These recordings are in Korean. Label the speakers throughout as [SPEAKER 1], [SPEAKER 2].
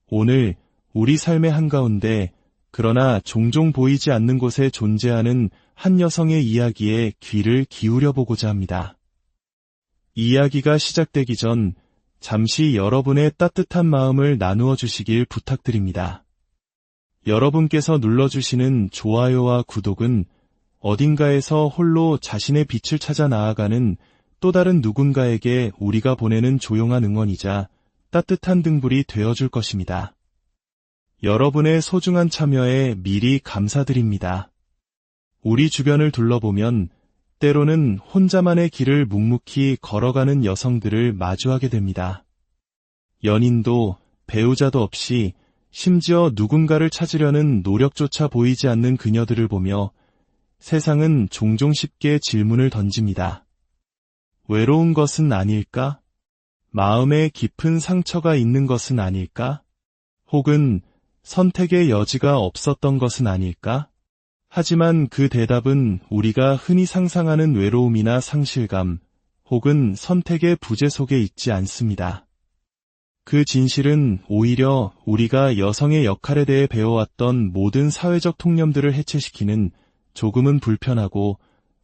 [SPEAKER 1] 오늘 우리 삶의 한가운데 그러나 종종 보이지 않는 곳에 존재하는 한 여성의 이야기에 귀를 기울여 보고자 합니다. 이야기가 시작되기 전 잠시 여러분의 따뜻한 마음을 나누어 주시길 부탁드립니다. 여러분께서 눌러주시는 좋아요와 구독은 어딘가에서 홀로 자신의 빛을 찾아 나아가는 또 다른 누군가에게 우리가 보내는 조용한 응원이자 따뜻한 등불이 되어줄 것입니다. 여러분의 소중한 참여에 미리 감사드립니다. 우리 주변을 둘러보면 때로는 혼자만의 길을 묵묵히 걸어가는 여성들을 마주하게 됩니다. 연인도 배우자도 없이 심지어 누군가를 찾으려는 노력조차 보이지 않는 그녀들을 보며 세상은 종종 쉽게 질문을 던집니다. 외로운 것은 아닐까? 마음에 깊은 상처가 있는 것은 아닐까? 혹은 선택의 여지가 없었던 것은 아닐까? 하지만 그 대답은 우리가 흔히 상상하는 외로움이나 상실감, 혹은 선택의 부재 속에 있지 않습니다. 그 진실은 오히려 우리가 여성의 역할에 대해 배워왔던 모든 사회적 통념들을 해체시키는 조금은 불편하고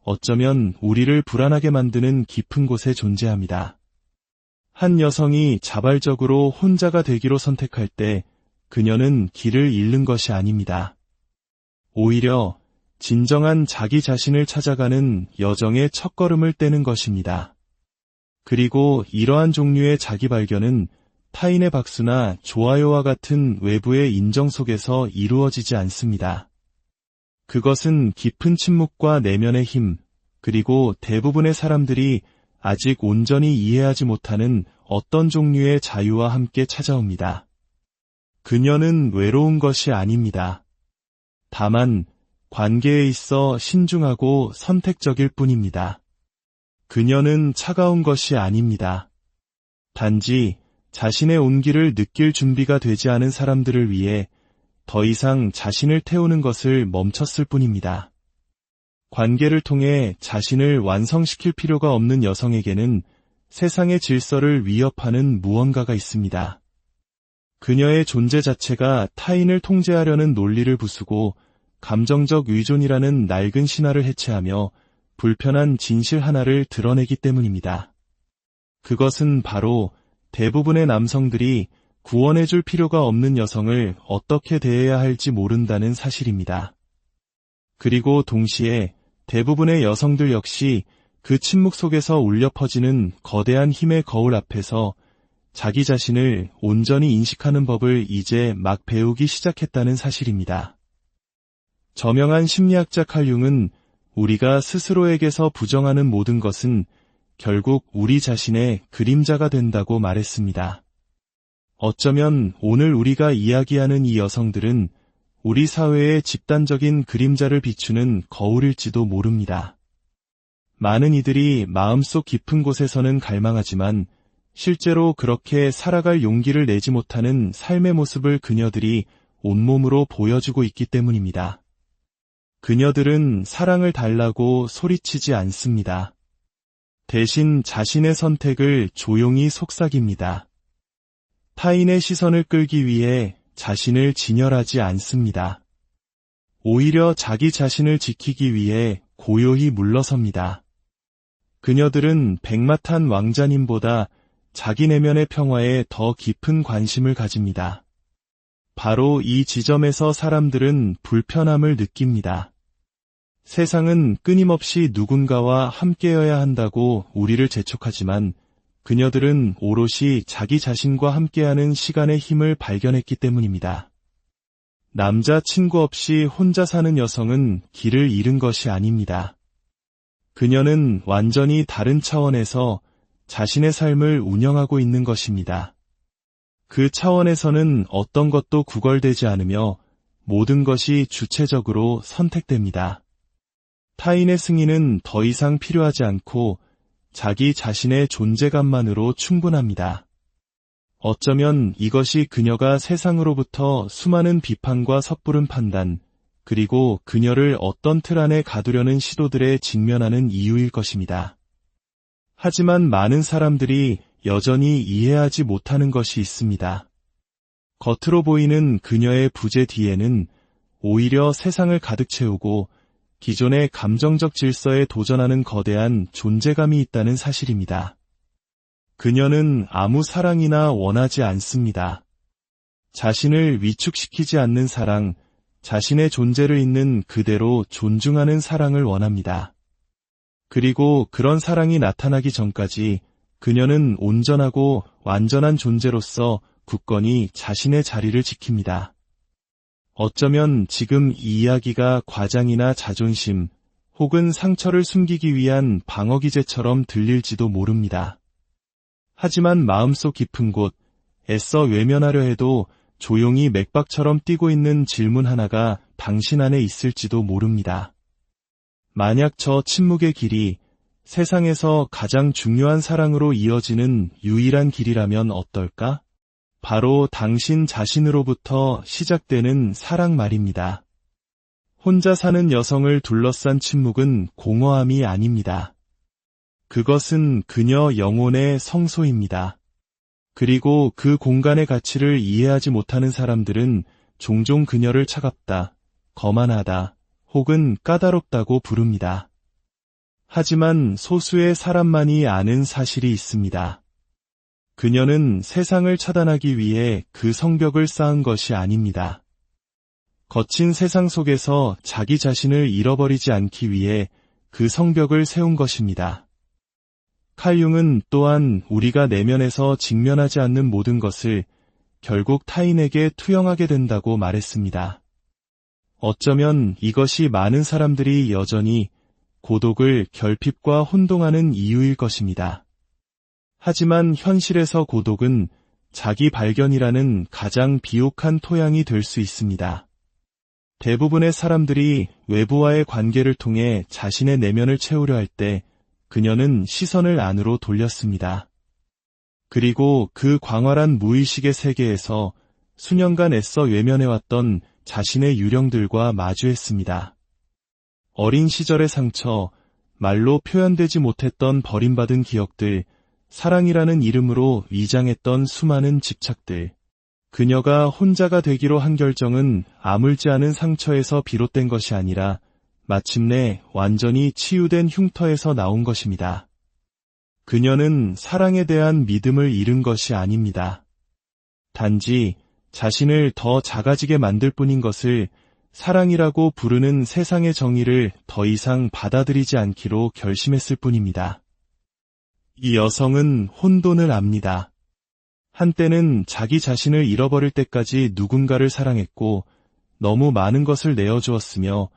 [SPEAKER 1] 어쩌면 우리를 불안하게 만드는 깊은 곳에 존재합니다. 한 여성이 자발적으로 혼자가 되기로 선택할 때 그녀는 길을 잃는 것이 아닙니다. 오히려 진정한 자기 자신을 찾아가는 여정의 첫걸음을 떼는 것입니다. 그리고 이러한 종류의 자기 발견은 타인의 박수나 좋아요와 같은 외부의 인정 속에서 이루어지지 않습니다. 그것은 깊은 침묵과 내면의 힘, 그리고 대부분의 사람들이 아직 온전히 이해하지 못하는 어떤 종류의 자유와 함께 찾아옵니다. 그녀는 외로운 것이 아닙니다. 다만 관계에 있어 신중하고 선택적일 뿐입니다. 그녀는 차가운 것이 아닙니다. 단지 자신의 온기를 느낄 준비가 되지 않은 사람들을 위해 더 이상 자신을 태우는 것을 멈췄을 뿐입니다. 관계를 통해 자신을 완성시킬 필요가 없는 여성에게는 세상의 질서를 위협하는 무언가가 있습니다. 그녀의 존재 자체가 타인을 통제하려는 논리를 부수고 감정적 의존이라는 낡은 신화를 해체하며 불편한 진실 하나를 드러내기 때문입니다. 그것은 바로 대부분의 남성들이 구원해줄 필요가 없는 여성을 어떻게 대해야 할지 모른다는 사실입니다. 그리고 동시에 대부분의 여성들 역시 그 침묵 속에서 울려 퍼지는 거대한 힘의 거울 앞에서 자기 자신을 온전히 인식하는 법을 이제 막 배우기 시작했다는 사실입니다. 저명한 심리학자 칼 융은 우리가 스스로에게서 부정하는 모든 것은 결국 우리 자신의 그림자가 된다고 말했습니다. 어쩌면 오늘 우리가 이야기하는 이 여성들은 우리 사회의 집단적인 그림자를 비추는 거울일지도 모릅니다. 많은 이들이 마음속 깊은 곳에서는 갈망하지만 실제로 그렇게 살아갈 용기를 내지 못하는 삶의 모습을 그녀들이 온몸으로 보여주고 있기 때문입니다. 그녀들은 사랑을 달라고 소리치지 않습니다. 대신 자신의 선택을 조용히 속삭입니다. 타인의 시선을 끌기 위해 자신을 진열하지 않습니다. 오히려 자기 자신을 지키기 위해 고요히 물러섭니다. 그녀들은 백마탄 왕자님보다 자기 내면의 평화에 더 깊은 관심을 가집니다. 바로 이 지점에서 사람들은 불편함을 느낍니다. 세상은 끊임없이 누군가와 함께여야 한다고 우리를 재촉하지만 그녀들은 오롯이 자기 자신과 함께하는 시간의 힘을 발견했기 때문입니다. 남자 친구 없이 혼자 사는 여성은 길을 잃은 것이 아닙니다. 그녀는 완전히 다른 차원에서 자신의 삶을 운영하고 있는 것입니다. 그 차원에서는 어떤 것도 구걸되지 않으며 모든 것이 주체적으로 선택됩니다. 타인의 승인은 더 이상 필요하지 않고 자기 자신의 존재감만으로 충분합니다. 어쩌면 이것이 그녀가 세상으로부터 수많은 비판과 섣부른 판단, 그리고 그녀를 어떤 틀 안에 가두려는 시도들에 직면하는 이유일 것입니다. 하지만 많은 사람들이 여전히 이해하지 못하는 것이 있습니다. 겉으로 보이는 그녀의 부재 뒤에는 오히려 세상을 가득 채우고 기존의 감정적 질서에 도전하는 거대한 존재감이 있다는 사실입니다. 그녀는 아무 사랑이나 원하지 않습니다. 자신을 위축시키지 않는 사랑, 자신의 존재를 있는 그대로 존중하는 사랑을 원합니다. 그리고 그런 사랑이 나타나기 전까지 그녀는 온전하고 완전한 존재로서 굳건히 자신의 자리를 지킵니다. 어쩌면 지금 이 이야기가 과장이나 자존심 혹은 상처를 숨기기 위한 방어 기제처럼 들릴지도 모릅니다. 하지만 마음속 깊은 곳, 애써 외면하려 해도 조용히 맥박처럼 뛰고 있는 질문 하나가 당신 안에 있을지도 모릅니다. 만약 저 침묵의 길이 세상에서 가장 중요한 사랑으로 이어지는 유일한 길이라면 어떨까? 바로 당신 자신으로부터 시작되는 사랑 말입니다. 혼자 사는 여성을 둘러싼 침묵은 공허함이 아닙니다. 그것은 그녀 영혼의 성소입니다. 그리고 그 공간의 가치를 이해하지 못하는 사람들은 종종 그녀를 차갑다, 거만하다, 혹은 까다롭다고 부릅니다. 하지만 소수의 사람만이 아는 사실이 있습니다. 그녀는 세상을 차단하기 위해 그 성벽을 쌓은 것이 아닙니다. 거친 세상 속에서 자기 자신을 잃어버리지 않기 위해 그 성벽을 세운 것입니다. 칼 융은 또한 우리가 내면에서 직면하지 않는 모든 것을 결국 타인에게 투영하게 된다고 말했습니다. 어쩌면 이것이 많은 사람들이 여전히 고독을 결핍과 혼동하는 이유일 것입니다. 하지만 현실에서 고독은 자기 발견이라는 가장 비옥한 토양이 될 수 있습니다. 대부분의 사람들이 외부와의 관계를 통해 자신의 내면을 채우려 할 때 그녀는 시선을 안으로 돌렸습니다. 그리고 그 광활한 무의식의 세계에서 수년간 애써 외면해왔던 자신의 유령들과 마주했습니다. 어린 시절의 상처, 말로 표현되지 못했던 버림받은 기억들, 사랑이라는 이름으로 위장했던 수많은 집착들. 그녀가 혼자가 되기로 한 결정은 아물지 않은 상처에서 비롯된 것이 아니라 마침내 완전히 치유된 흉터에서 나온 것입니다. 그녀는 사랑에 대한 믿음을 잃은 것이 아닙니다. 단지 자신을 더 작아지게 만들 뿐인 것을 사랑이라고 부르는 세상의 정의를 더 이상 받아들이지 않기로 결심했을 뿐입니다. 이 여성은 혼돈을 압니다. 한때는 자기 자신을 잃어버릴 때까지 누군가를 사랑했고 너무 많은 것을 내어주었으며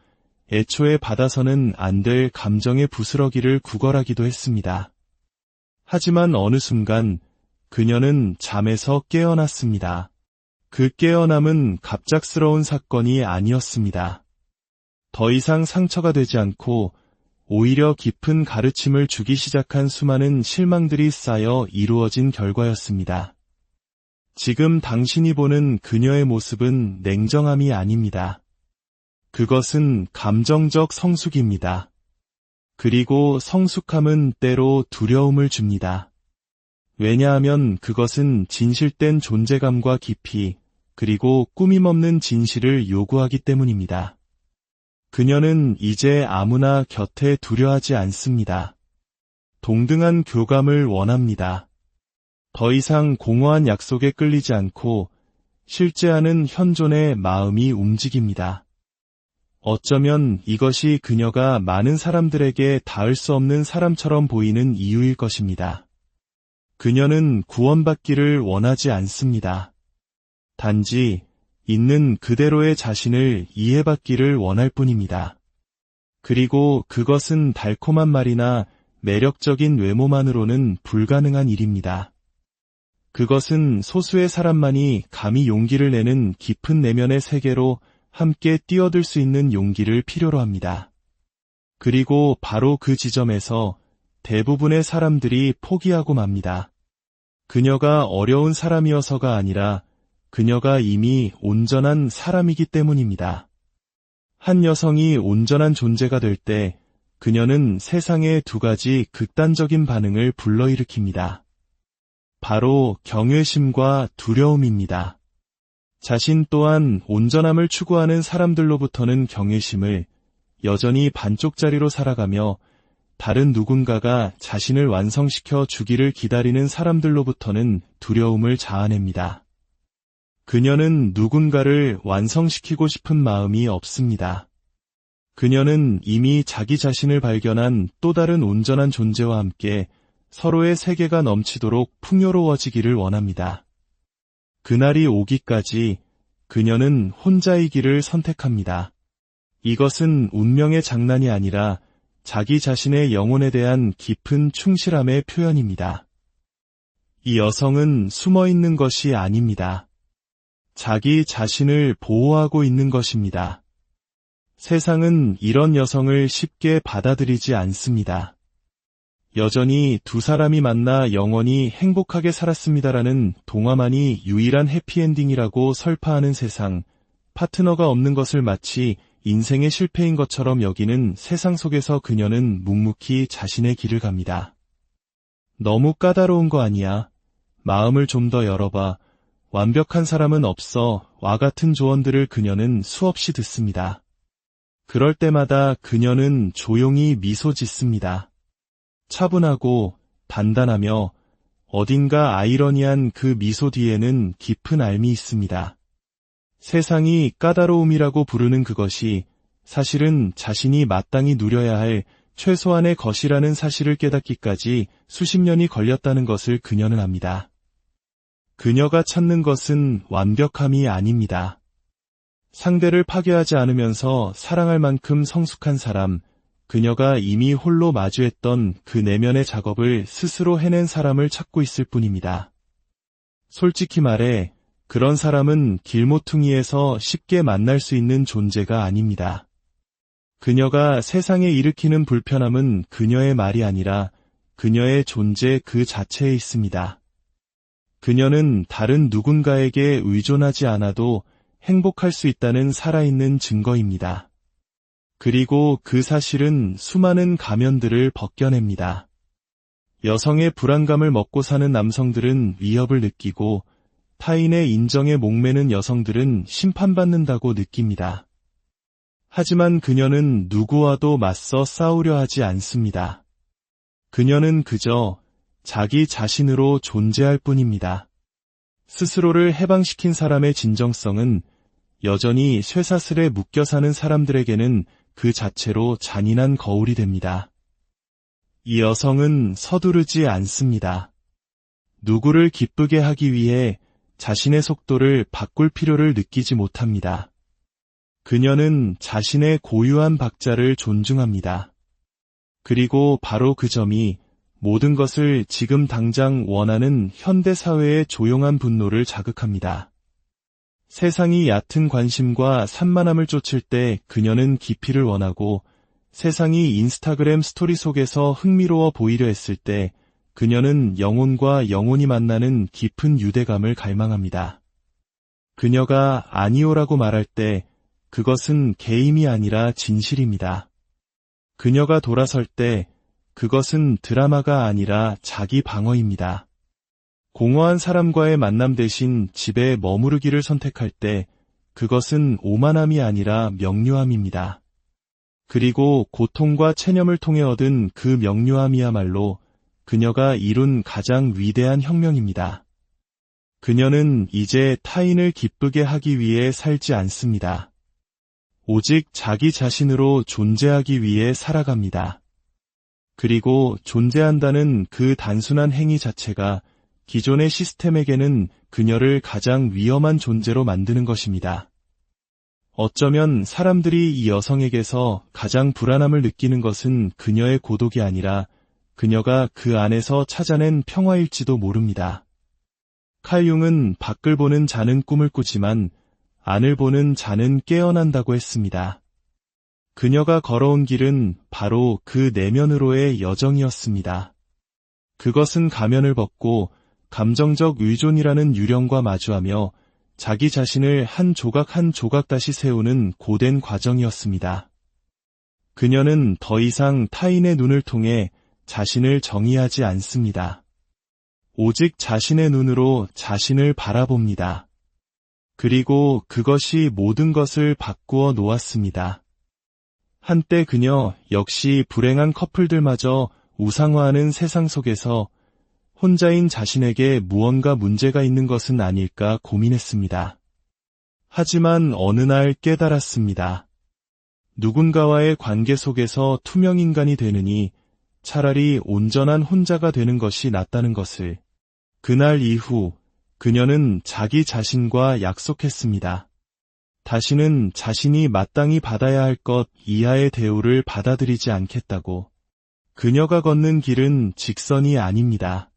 [SPEAKER 1] 애초에 받아서는 안 될 감정의 부스러기를 구걸하기도 했습니다. 하지만 어느 순간 그녀는 잠에서 깨어났습니다. 그 깨어남은 갑작스러운 사건이 아니었습니다. 더 이상 상처가 되지 않고 오히려 깊은 가르침을 주기 시작한 수많은 실망들이 쌓여 이루어진 결과였습니다. 지금 당신이 보는 그녀의 모습은 냉정함이 아닙니다. 그것은 감정적 성숙입니다. 그리고 성숙함은 때로 두려움을 줍니다. 왜냐하면 그것은 진실된 존재감과 깊이, 그리고 꾸밈없는 진실을 요구하기 때문입니다. 그녀는 이제 아무나 곁에 두려하지 않습니다. 동등한 교감을 원합니다. 더 이상 공허한 약속에 끌리지 않고 실제하는 현존의 마음이 움직입니다. 어쩌면 이것이 그녀가 많은 사람들에게 닿을 수 없는 사람처럼 보이는 이유일 것입니다. 그녀는 구원받기를 원하지 않습니다. 단지 있는 그대로의 자신을 이해받기를 원할 뿐입니다. 그리고 그것은 달콤한 말이나 매력적인 외모만으로는 불가능한 일입니다. 그것은 소수의 사람만이 감히 용기를 내는 깊은 내면의 세계로 함께 뛰어들 수 있는 용기를 필요로 합니다. 그리고 바로 그 지점에서 대부분의 사람들이 포기하고 맙니다. 그녀가 어려운 사람이어서가 아니라 그녀가 이미 온전한 사람이기 때문입니다. 한 여성이 온전한 존재가 될 때 그녀는 세상에 두 가지 극단적인 반응을 불러일으킵니다. 바로 경외심과 두려움입니다. 자신 또한 온전함을 추구하는 사람들로부터는 경외심을, 여전히 반쪽짜리로 살아가며 다른 누군가가 자신을 완성시켜 주기를 기다리는 사람들로부터는 두려움을 자아냅니다. 그녀는 누군가를 완성시키고 싶은 마음이 없습니다. 그녀는 이미 자기 자신을 발견한 또 다른 온전한 존재와 함께 서로의 세계가 넘치도록 풍요로워지기를 원합니다. 그날이 오기까지 그녀는 혼자이기를 선택합니다. 이것은 운명의 장난이 아니라 자기 자신의 영혼에 대한 깊은 충실함의 표현입니다. 이 여성은 숨어 있는 것이 아닙니다. 자기 자신을 보호하고 있는 것입니다. 세상은 이런 여성을 쉽게 받아들이지 않습니다. 여전히 두 사람이 만나 영원히 행복하게 살았습니다라는 동화만이 유일한 해피엔딩이라고 설파하는 세상, 파트너가 없는 것을 마치 인생의 실패인 것처럼 여기는 세상 속에서 그녀는 묵묵히 자신의 길을 갑니다. 너무 까다로운 거 아니야? 마음을 좀 더 열어봐. 완벽한 사람은 없어. 와 같은 조언들을 그녀는 수없이 듣습니다. 그럴 때마다 그녀는 조용히 미소 짓습니다. 차분하고 단단하며 어딘가 아이러니한 그 미소 뒤에는 깊은 알미 있습니다. 세상이 까다로움이라고 부르는 그것이 사실은 자신이 마땅히 누려야 할 최소한의 것이라는 사실을 깨닫기까지 수십 년이 걸렸다는 것을 그녀는 압니다. 그녀가 찾는 것은 완벽함이 아닙니다. 상대를 파괴하지 않으면서 사랑할 만큼 성숙한 사람, 그녀가 이미 홀로 마주했던 그 내면의 작업을 스스로 해낸 사람을 찾고 있을 뿐입니다. 솔직히 말해 그런 사람은 길모퉁이에서 쉽게 만날 수 있는 존재가 아닙니다. 그녀가 세상에 일으키는 불편함은 그녀의 말이 아니라 그녀의 존재 그 자체에 있습니다. 그녀는 다른 누군가에게 의존하지 않아도 행복할 수 있다는 살아있는 증거입니다. 그리고 그 사실은 수많은 가면들을 벗겨냅니다. 여성의 불안감을 먹고 사는 남성들은 위협을 느끼고 타인의 인정에 목매는 여성들은 심판받는다고 느낍니다. 하지만 그녀는 누구와도 맞서 싸우려 하지 않습니다. 그녀는 그저 자기 자신으로 존재할 뿐입니다. 스스로를 해방시킨 사람의 진정성은 여전히 쇠사슬에 묶여 사는 사람들에게는 그 자체로 잔인한 거울이 됩니다. 이 여성은 서두르지 않습니다. 누구를 기쁘게 하기 위해 자신의 속도를 바꿀 필요를 느끼지 못합니다. 그녀는 자신의 고유한 박자를 존중합니다. 그리고 바로 그 점이 모든 것을 지금 당장 원하는 현대사회의 조용한 분노를 자극합니다. 세상이 얕은 관심과 산만함을 쫓을 때 그녀는 깊이를 원하고 세상이 인스타그램 스토리 속에서 흥미로워 보이려 했을 때 그녀는 영혼과 영혼이 만나는 깊은 유대감을 갈망합니다. 그녀가 아니오라고 말할 때 그것은 게임이 아니라 진실입니다. 그녀가 돌아설 때 그것은 드라마가 아니라 자기 방어입니다. 공허한 사람과의 만남 대신 집에 머무르기를 선택할 때 그것은 오만함이 아니라 명료함입니다. 그리고 고통과 체념을 통해 얻은 그 명료함이야말로 그녀가 이룬 가장 위대한 혁명입니다. 그녀는 이제 타인을 기쁘게 하기 위해 살지 않습니다. 오직 자기 자신으로 존재하기 위해 살아갑니다. 그리고 존재한다는 그 단순한 행위 자체가 기존의 시스템에게는 그녀를 가장 위험한 존재로 만드는 것입니다. 어쩌면 사람들이 이 여성에게서 가장 불안함을 느끼는 것은 그녀의 고독이 아니라 그녀가 그 안에서 찾아낸 평화일지도 모릅니다. 칼 융은 밖을 보는 자는 꿈을 꾸지만 안을 보는 자는 깨어난다고 했습니다. 그녀가 걸어온 길은 바로 그 내면으로의 여정이었습니다. 그것은 가면을 벗고 감정적 의존이라는 유령과 마주하며 자기 자신을 한 조각 다시 세우는 고된 과정이었습니다. 그녀는 더 이상 타인의 눈을 통해 자신을 정의하지 않습니다. 오직 자신의 눈으로 자신을 바라봅니다. 그리고 그것이 모든 것을 바꾸어 놓았습니다. 한때 그녀 역시 불행한 커플들마저 우상화하는 세상 속에서 혼자인 자신에게 무언가 문제가 있는 것은 아닐까 고민했습니다. 하지만 어느 날 깨달았습니다. 누군가와의 관계 속에서 투명인간이 되느니 차라리 온전한 혼자가 되는 것이 낫다는 것을. 그날 이후 그녀는 자기 자신과 약속했습니다. 다시는 자신이 마땅히 받아야 할 것 이하의 대우를 받아들이지 않겠다고. 그녀가 걷는 길은 직선이 아닙니다.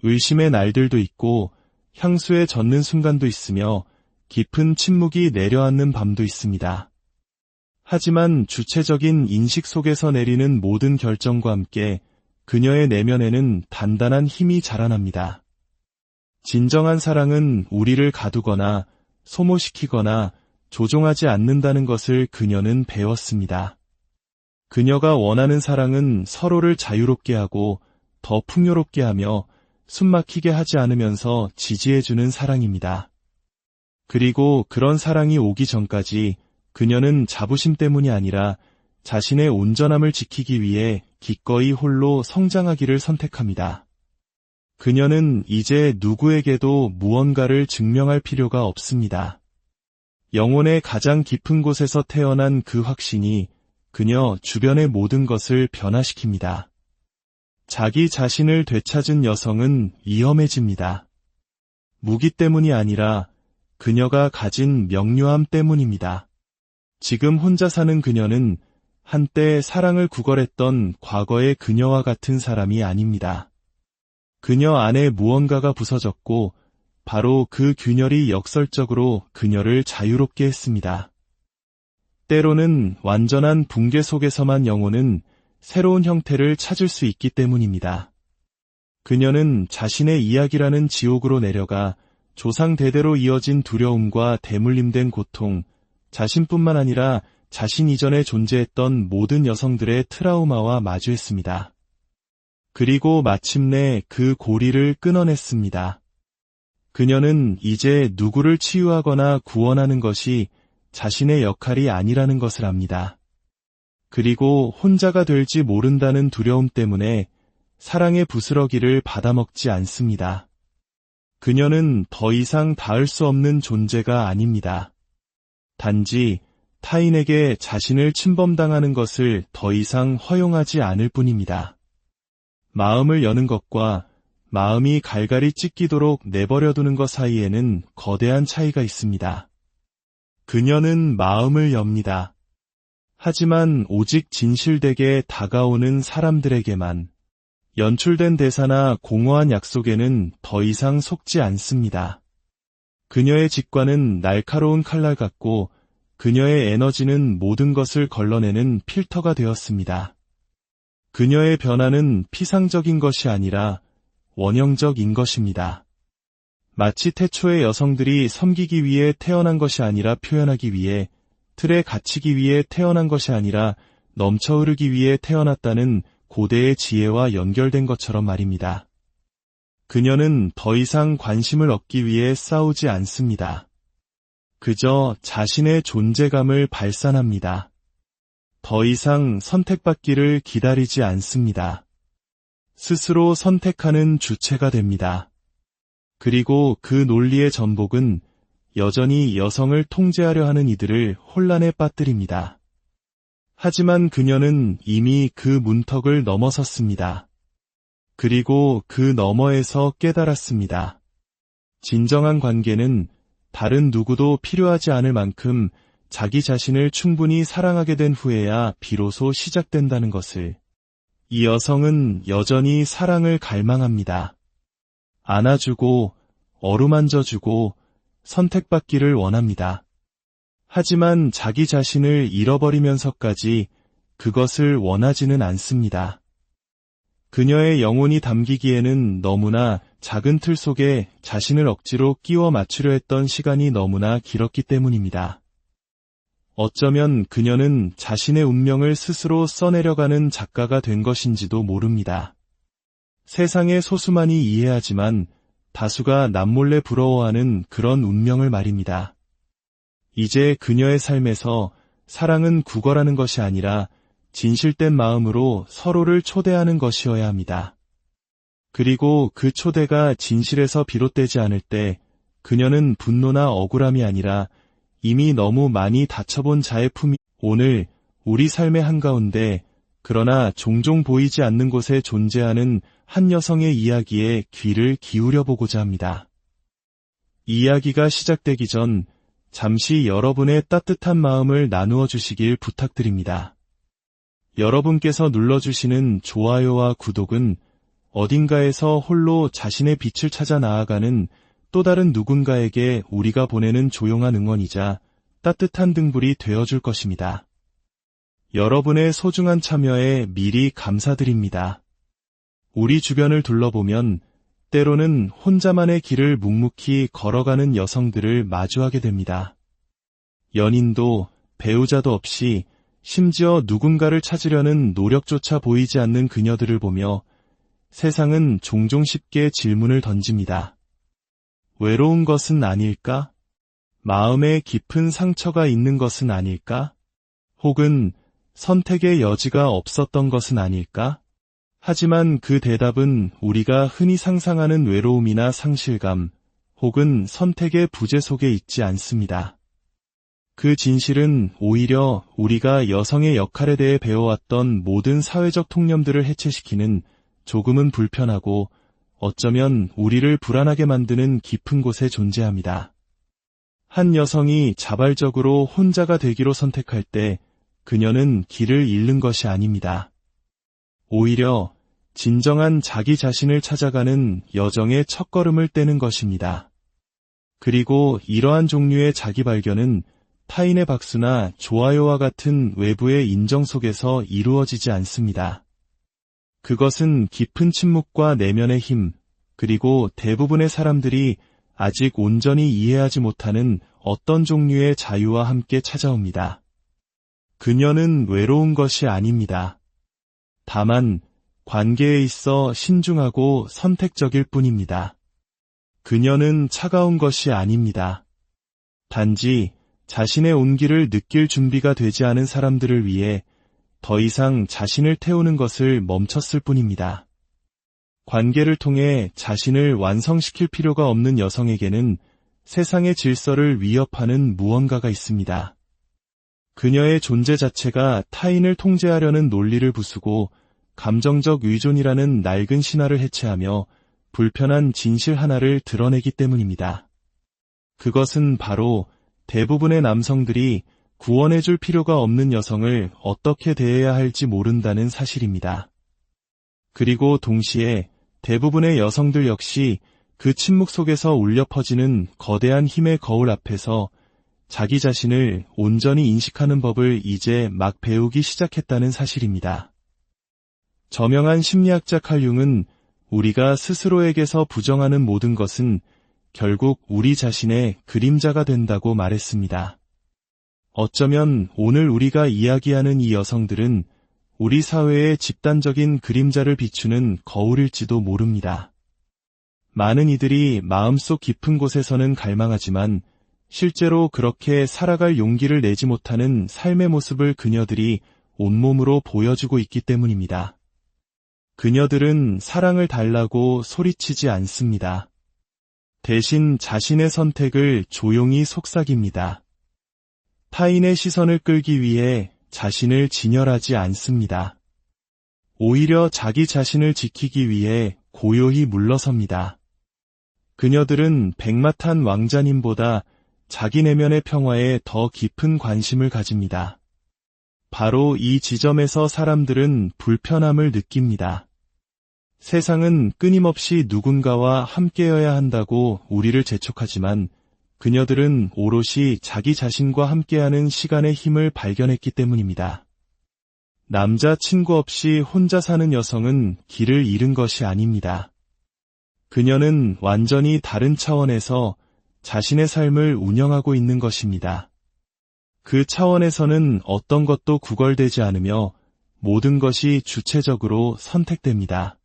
[SPEAKER 1] 의심의 날들도 있고 향수에 젖는 순간도 있으며 깊은 침묵이 내려앉는 밤도 있습니다. 하지만 주체적인 인식 속에서 내리는 모든 결정과 함께 그녀의 내면에는 단단한 힘이 자라납니다. 진정한 사랑은 우리를 가두거나 소모시키거나 조종하지 않는다는 것을 그녀는 배웠습니다. 그녀가 원하는 사랑은 서로를 자유롭게 하고 더 풍요롭게 하며 숨막히게 하지 않으면서 지지해주는 사랑입니다. 그리고 그런 사랑이 오기 전까지 그녀는 자부심 때문이 아니라 자신의 온전함을 지키기 위해 기꺼이 홀로 성장하기를 선택합니다. 그녀는 이제 누구에게도 무언가를 증명할 필요가 없습니다. 영혼의 가장 깊은 곳에서 태어난 그 확신이 그녀 주변의 모든 것을 변화시킵니다. 자기 자신을 되찾은 여성은 위험해집니다. 무기 때문이 아니라 그녀가 가진 명료함 때문입니다. 지금 혼자 사는 그녀는 한때 사랑을 구걸했던 과거의 그녀와 같은 사람이 아닙니다. 그녀 안에 무언가가 부서졌고 바로 그 균열이 역설적으로 그녀를 자유롭게 했습니다. 때로는 완전한 붕괴 속에서만 영혼은 새로운 형태를 찾을 수 있기 때문입니다. 그녀는 자신의 이야기라는 지옥으로 내려가 조상 대대로 이어진 두려움과 대물림된 고통, 자신뿐만 아니라 자신 이전에 존재했던 모든 여성들의 트라우마와 마주했습니다. 그리고 마침내 그 고리를 끊어냈습니다. 그녀는 이제 누구를 치유하거나 구원하는 것이 자신의 역할이 아니라는 것을 압니다. 그리고 혼자가 될지 모른다는 두려움 때문에 사랑의 부스러기를 받아먹지 않습니다. 그녀는 더 이상 닿을 수 없는 존재가 아닙니다. 단지 타인에게 자신을 침범당하는 것을 더 이상 허용하지 않을 뿐입니다. 마음을 여는 것과 마음이 갈갈이 찢기도록 내버려두는 것 사이에는 거대한 차이가 있습니다. 그녀는 마음을 엽니다. 하지만 오직 진실되게 다가오는 사람들에게만. 연출된 대사나 공허한 약속에는 더 이상 속지 않습니다. 그녀의 직관은 날카로운 칼날 같고 그녀의 에너지는 모든 것을 걸러내는 필터가 되었습니다. 그녀의 변화는 피상적인 것이 아니라 원형적인 것입니다. 마치 태초의 여성들이 섬기기 위해 태어난 것이 아니라 표현하기 위해, 틀에 갇히기 위해 태어난 것이 아니라 넘쳐 흐르기 위해 태어났다는 고대의 지혜와 연결된 것처럼 말입니다. 그녀는 더 이상 관심을 얻기 위해 싸우지 않습니다. 그저 자신의 존재감을 발산합니다. 더 이상 선택받기를 기다리지 않습니다. 스스로 선택하는 주체가 됩니다. 그리고 그 논리의 전복은 여전히 여성을 통제하려 하는 이들을 혼란에 빠뜨립니다. 하지만 그녀는 이미 그 문턱을 넘어섰습니다. 그리고 그 너머에서 깨달았습니다. 진정한 관계는 다른 누구도 필요하지 않을 만큼 자기 자신을 충분히 사랑하게 된 후에야 비로소 시작된다는 것을. 이 여성은 여전히 사랑을 갈망합니다. 안아주고 어루만져주고 선택받기를 원합니다. 하지만 자기 자신을 잃어버리면서까지 그것을 원하지는 않습니다. 그녀의 영혼이 담기기에는 너무나 작은 틀 속에 자신을 억지로 끼워 맞추려 했던 시간이 너무나 길었기 때문입니다. 어쩌면 그녀는 자신의 운명을 스스로 써내려가는 작가가 된 것인지도 모릅니다. 세상의 소수만이 이해하지만 다수가 남몰래 부러워하는 그런 운명을 말입니다. 이제 그녀의 삶에서 사랑은 구걸하는 것이 아니라 진실된 마음으로 서로를 초대하는 것이어야 합니다. 그리고 그 초대가 진실에서 비롯되지 않을 때 그녀는 분노나 억울함이 아니라 이미 너무 많이 다쳐본 자의 품이 오늘 우리 삶의 한가운데 그러나 종종 보이지 않는 곳에 존재하는 한 여성의 이야기에 귀를 기울여 보고자 합니다. 이야기가 시작되기 전 잠시 여러분의 따뜻한 마음을 나누어 주시길 부탁드립니다. 여러분께서 눌러주시는 좋아요와 구독은 어딘가에서 홀로 자신의 빛을 찾아 나아가는 또 다른 누군가에게 우리가 보내는 조용한 응원이자 따뜻한 등불이 되어줄 것입니다. 여러분의 소중한 참여에 미리 감사드립니다. 우리 주변을 둘러보면 때로는 혼자만의 길을 묵묵히 걸어가는 여성들을 마주하게 됩니다. 연인도 배우자도 없이 심지어 누군가를 찾으려는 노력조차 보이지 않는 그녀들을 보며 세상은 종종 쉽게 질문을 던집니다. 외로운 것은 아닐까? 마음에 깊은 상처가 있는 것은 아닐까? 혹은 선택의 여지가 없었던 것은 아닐까? 하지만 그 대답은 우리가 흔히 상상하는 외로움이나 상실감, 혹은 선택의 부재 속에 있지 않습니다. 그 진실은 오히려 우리가 여성의 역할에 대해 배워왔던 모든 사회적 통념들을 해체시키는 조금은 불편하고 어쩌면 우리를 불안하게 만드는 깊은 곳에 존재합니다. 한 여성이 자발적으로 혼자가 되기로 선택할 때 그녀는 길을 잃는 것이 아닙니다. 오히려 진정한 자기 자신을 찾아가는 여정의 첫걸음을 떼는 것입니다. 그리고 이러한 종류의 자기 발견은 타인의 박수나 좋아요와 같은 외부의 인정 속에서 이루어지지 않습니다. 그것은 깊은 침묵과 내면의 힘, 그리고 대부분의 사람들이 아직 온전히 이해하지 못하는 어떤 종류의 자유와 함께 찾아옵니다. 그녀는 외로운 것이 아닙니다. 다만 관계에 있어 신중하고 선택적일 뿐입니다. 그녀는 차가운 것이 아닙니다. 단지 자신의 온기를 느낄 준비가 되지 않은 사람들을 위해 더 이상 자신을 태우는 것을 멈췄을 뿐입니다. 관계를 통해 자신을 완성시킬 필요가 없는 여성에게는 세상의 질서를 위협하는 무언가가 있습니다. 그녀의 존재 자체가 타인을 통제하려는 논리를 부수고 감정적 의존이라는 낡은 신화를 해체하며 불편한 진실 하나를 드러내기 때문입니다. 그것은 바로 대부분의 남성들이 구원해줄 필요가 없는 여성을 어떻게 대해야 할지 모른다는 사실입니다. 그리고 동시에 대부분의 여성들 역시 그 침묵 속에서 울려 퍼지는 거대한 힘의 거울 앞에서 자기 자신을 온전히 인식하는 법을 이제 막 배우기 시작했다는 사실입니다. 저명한 심리학자 칼 융은 우리가 스스로에게서 부정하는 모든 것은 결국 우리 자신의 그림자가 된다고 말했습니다. 어쩌면 오늘 우리가 이야기하는 이 여성들은 우리 사회의 집단적인 그림자를 비추는 거울일지도 모릅니다. 많은 이들이 마음속 깊은 곳에서는 갈망하지만 실제로 그렇게 살아갈 용기를 내지 못하는 삶의 모습을 그녀들이 온몸으로 보여주고 있기 때문입니다. 그녀들은 사랑을 달라고 소리치지 않습니다. 대신 자신의 선택을 조용히 속삭입니다. 타인의 시선을 끌기 위해 자신을 진열하지 않습니다. 오히려 자기 자신을 지키기 위해 고요히 물러섭니다. 그녀들은 백마탄 왕자님보다 자기 내면의 평화에 더 깊은 관심을 가집니다. 바로 이 지점에서 사람들은 불편함을 느낍니다. 세상은 끊임없이 누군가와 함께여야 한다고 우리를 재촉하지만 그녀들은 오롯이 자기 자신과 함께하는 시간의 힘을 발견했기 때문입니다. 남자 친구 없이 혼자 사는 여성은 길을 잃은 것이 아닙니다. 그녀는 완전히 다른 차원에서 자신의 삶을 운영하고 있는 것입니다. 그 차원에서는 어떤 것도 구걸되지 않으며 모든 것이 주체적으로 선택됩니다.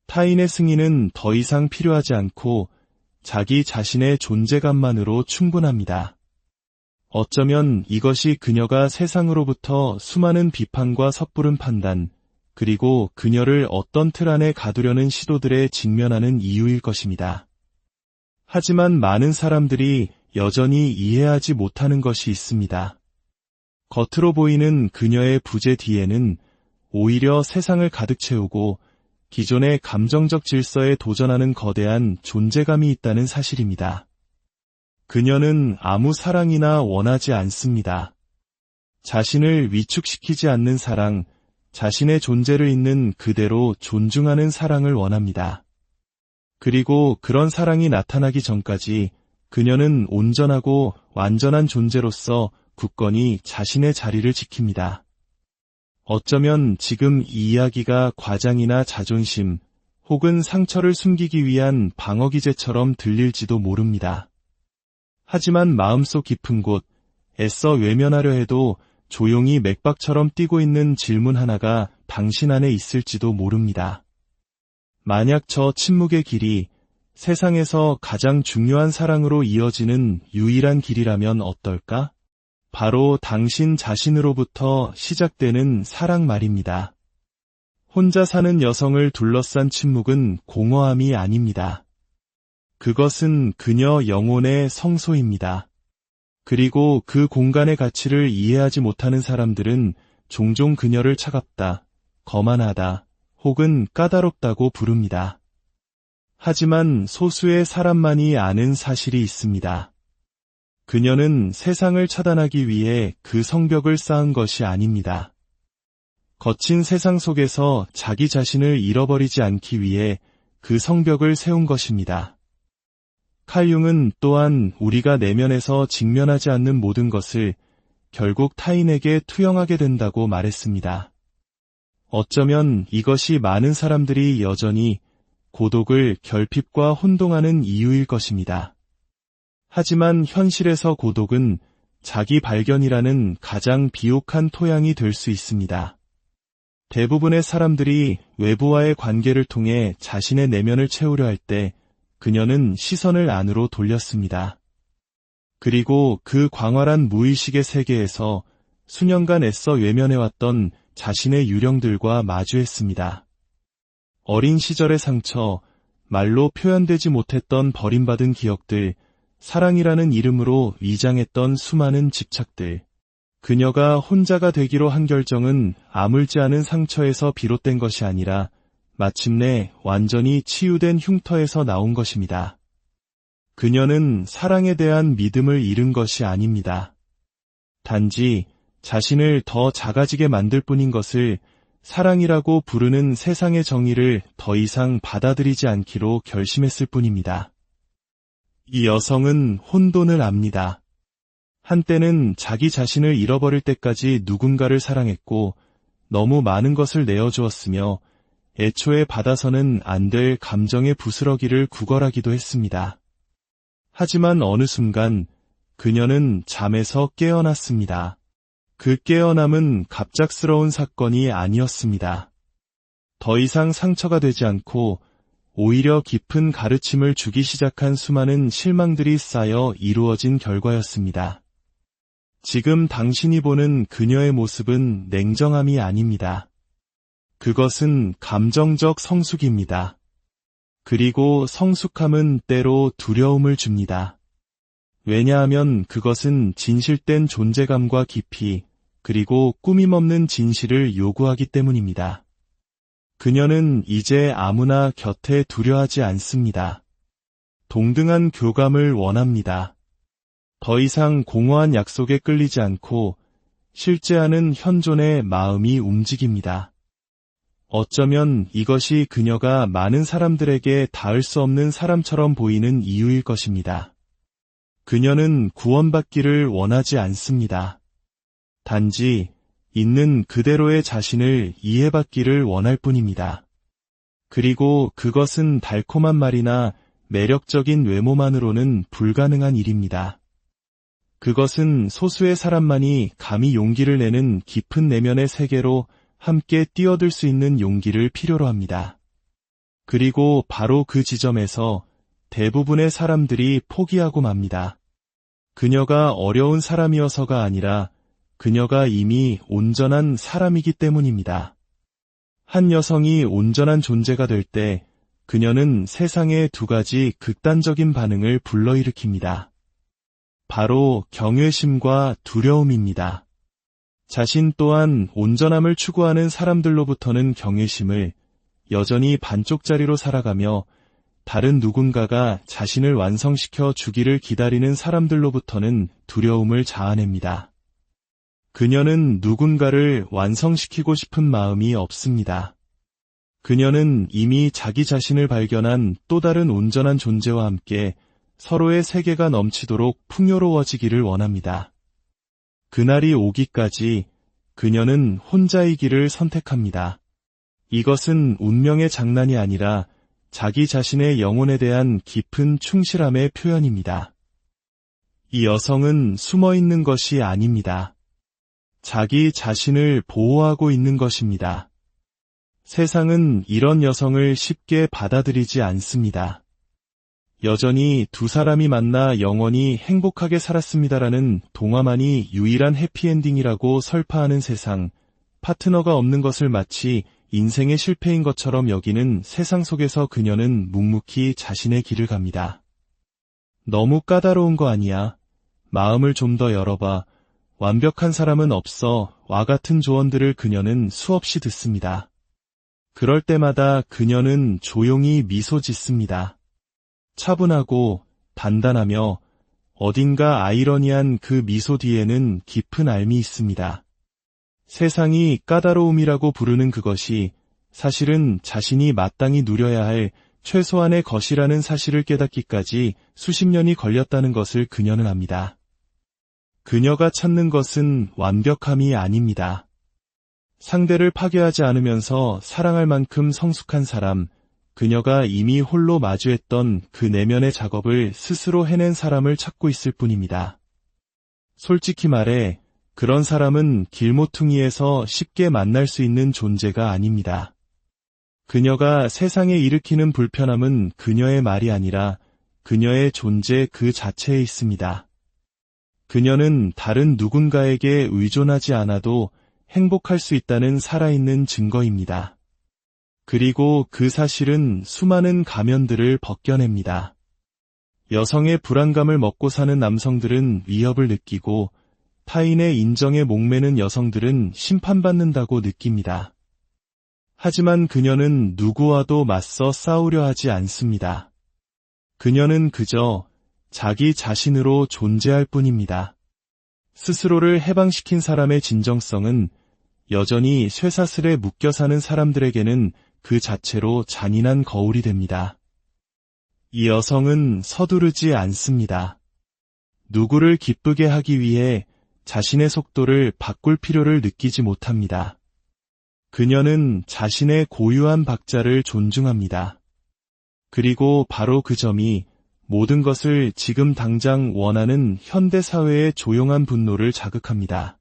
[SPEAKER 1] 타인의 승인은 더 이상 필요하지 않고 자기 자신의 존재감만으로 충분합니다. 어쩌면 이것이 그녀가 세상으로부터 수많은 비판과 섣부른 판단, 그리고 그녀를 어떤 틀 안에 가두려는 시도들에 직면하는 이유일 것입니다. 하지만 많은 사람들이 여전히 이해하지 못하는 것이 있습니다. 겉으로 보이는 그녀의 부재 뒤에는 오히려 세상을 가득 채우고 기존의 감정적 질서에 도전하는 거대한 존재감이 있다는 사실입니다. 그녀는 아무 사랑이나 원하지 않습니다. 자신을 위축시키지 않는 사랑, 자신의 존재를 있는 그대로 존중하는 사랑을 원합니다. 그리고 그런 사랑이 나타나기 전까지 그녀는 온전하고 완전한 존재로서 굳건히 자신의 자리를 지킵니다. 어쩌면 지금 이 이야기가 과장이나 자존심 혹은 상처를 숨기기 위한 방어 기제처럼 들릴지도 모릅니다. 하지만 마음속 깊은 곳, 애써 외면하려 해도 조용히 맥박처럼 뛰고 있는 질문 하나가 당신 안에 있을지도 모릅니다. 만약 저 침묵의 길이 세상에서 가장 중요한 사랑으로 이어지는 유일한 길이라면 어떨까? 바로 당신 자신으로부터 시작되는 사랑 말입니다. 혼자 사는 여성을 둘러싼 침묵은 공허함이 아닙니다. 그것은 그녀 영혼의 성소입니다. 그리고 그 공간의 가치를 이해하지 못하는 사람들은 종종 그녀를 차갑다, 거만하다, 혹은 까다롭다고 부릅니다. 하지만 소수의 사람만이 아는 사실이 있습니다. 그녀는 세상을 차단하기 위해 그 성벽을 쌓은 것이 아닙니다. 거친 세상 속에서 자기 자신을 잃어버리지 않기 위해 그 성벽을 세운 것입니다. 칼 융은 또한 우리가 내면에서 직면하지 않는 모든 것을 결국 타인에게 투영하게 된다고 말했습니다. 어쩌면 이것이 많은 사람들이 여전히 고독을 결핍과 혼동하는 이유일 것입니다. 하지만 현실에서 고독은 자기 발견이라는 가장 비옥한 토양이 될 수 있습니다. 대부분의 사람들이 외부와의 관계를 통해 자신의 내면을 채우려 할 때 그녀는 시선을 안으로 돌렸습니다. 그리고 그 광활한 무의식의 세계에서 수년간 애써 외면해왔던 자신의 유령들과 마주했습니다. 어린 시절의 상처, 말로 표현되지 못했던 버림받은 기억들, 사랑이라는 이름으로 위장했던 수많은 집착들. 그녀가 혼자가 되기로 한 결정은 아물지 않은 상처에서 비롯된 것이 아니라 마침내 완전히 치유된 흉터에서 나온 것입니다. 그녀는 사랑에 대한 믿음을 잃은 것이 아닙니다. 단지 자신을 더 작아지게 만들 뿐인 것을 사랑이라고 부르는 세상의 정의를 더 이상 받아들이지 않기로 결심했을 뿐입니다. 이 여성은 혼돈을 압니다. 한때는 자기 자신을 잃어버릴 때까지 누군가를 사랑했고 너무 많은 것을 내어주었으며 애초에 받아서는 안 될 감정의 부스러기를 구걸하기도 했습니다. 하지만 어느 순간 그녀는 잠에서 깨어났습니다. 그 깨어남은 갑작스러운 사건이 아니었습니다. 더 이상 상처가 되지 않고 오히려 깊은 가르침을 주기 시작한 수많은 실망들이 쌓여 이루어진 결과였습니다. 지금 당신이 보는 그녀의 모습은 냉정함이 아닙니다. 그것은 감정적 성숙입니다. 그리고 성숙함은 때로 두려움을 줍니다. 왜냐하면 그것은 진실된 존재감과 깊이, 그리고 꾸밈없는 진실을 요구하기 때문입니다. 그녀는 이제 아무나 곁에 두려하지 않습니다. 동등한 교감을 원합니다. 더 이상 공허한 약속에 끌리지 않고 실제하는 현존의 마음이 움직입니다. 어쩌면 이것이 그녀가 많은 사람들에게 닿을 수 없는 사람처럼 보이는 이유일 것입니다. 그녀는 구원받기를 원하지 않습니다. 단지 있는 그대로의 자신을 이해받기를 원할 뿐입니다. 그리고 그것은 달콤한 말이나 매력적인 외모만으로는 불가능한 일입니다. 그것은 소수의 사람만이 감히 용기를 내는 깊은 내면의 세계로 함께 뛰어들 수 있는 용기를 필요로 합니다. 그리고 바로 그 지점에서 대부분의 사람들이 포기하고 맙니다. 그녀가 어려운 사람이어서가 아니라 그녀가 이미 온전한 사람이기 때문입니다. 한 여성이 온전한 존재가 될 때 그녀는 세상에 두 가지 극단적인 반응을 불러일으킵니다. 바로 경외심과 두려움입니다. 자신 또한 온전함을 추구하는 사람들로부터는 경외심을, 여전히 반쪽짜리로 살아가며 다른 누군가가 자신을 완성시켜 주기를 기다리는 사람들로부터는 두려움을 자아냅니다. 그녀는 누군가를 완성시키고 싶은 마음이 없습니다. 그녀는 이미 자기 자신을 발견한 또 다른 온전한 존재와 함께 서로의 세계가 넘치도록 풍요로워지기를 원합니다. 그날이 오기까지 그녀는 혼자이기를 선택합니다. 이것은 운명의 장난이 아니라 자기 자신의 영혼에 대한 깊은 충실함의 표현입니다. 이 여성은 숨어 있는 것이 아닙니다. 자기 자신을 보호하고 있는 것입니다. 세상은 이런 여성을 쉽게 받아들이지 않습니다. 여전히 두 사람이 만나 영원히 행복하게 살았습니다라는 동화만이 유일한 해피엔딩이라고 설파하는 세상, 파트너가 없는 것을 마치 인생의 실패인 것처럼 여기는 세상 속에서 그녀는 묵묵히 자신의 길을 갑니다. 너무 까다로운 거 아니야? 마음을 좀 더 열어봐. 완벽한 사람은 없어. 와 같은 조언들을 그녀는 수없이 듣습니다. 그럴 때마다 그녀는 조용히 미소 짓습니다. 차분하고 단단하며 어딘가 아이러니한 그 미소 뒤에는 깊은 알미 있습니다. 세상이 까다로움이라고 부르는 그것이 사실은 자신이 마땅히 누려야 할 최소한의 것이라는 사실을 깨닫기까지 수십 년이 걸렸다는 것을 그녀는 압니다. 그녀가 찾는 것은 완벽함이 아닙니다. 상대를 파괴하지 않으면서 사랑할 만큼 성숙한 사람, 그녀가 이미 홀로 마주했던 그 내면의 작업을 스스로 해낸 사람을 찾고 있을 뿐입니다. 솔직히 말해 그런 사람은 길모퉁이에서 쉽게 만날 수 있는 존재가 아닙니다. 그녀가 세상에 일으키는 불편함은 그녀의 말이 아니라 그녀의 존재 그 자체에 있습니다. 그녀는 다른 누군가에게 의존하지 않아도 행복할 수 있다는 살아있는 증거입니다. 그리고 그 사실은 수많은 가면들을 벗겨냅니다. 여성의 불안감을 먹고 사는 남성들은 위협을 느끼고 타인의 인정에 목매는 여성들은 심판받는다고 느낍니다. 하지만 그녀는 누구와도 맞서 싸우려 하지 않습니다. 그녀는 그저 자기 자신으로 존재할 뿐입니다. 스스로를 해방시킨 사람의 진정성은 여전히 쇠사슬에 묶여 사는 사람들에게는 그 자체로 잔인한 거울이 됩니다. 이 여성은 서두르지 않습니다. 누구를 기쁘게 하기 위해 자신의 속도를 바꿀 필요를 느끼지 못합니다. 그녀는 자신의 고유한 박자를 존중합니다. 그리고 바로 그 점이 모든 것을 지금 당장 원하는 현대사회의 조용한 분노를 자극합니다.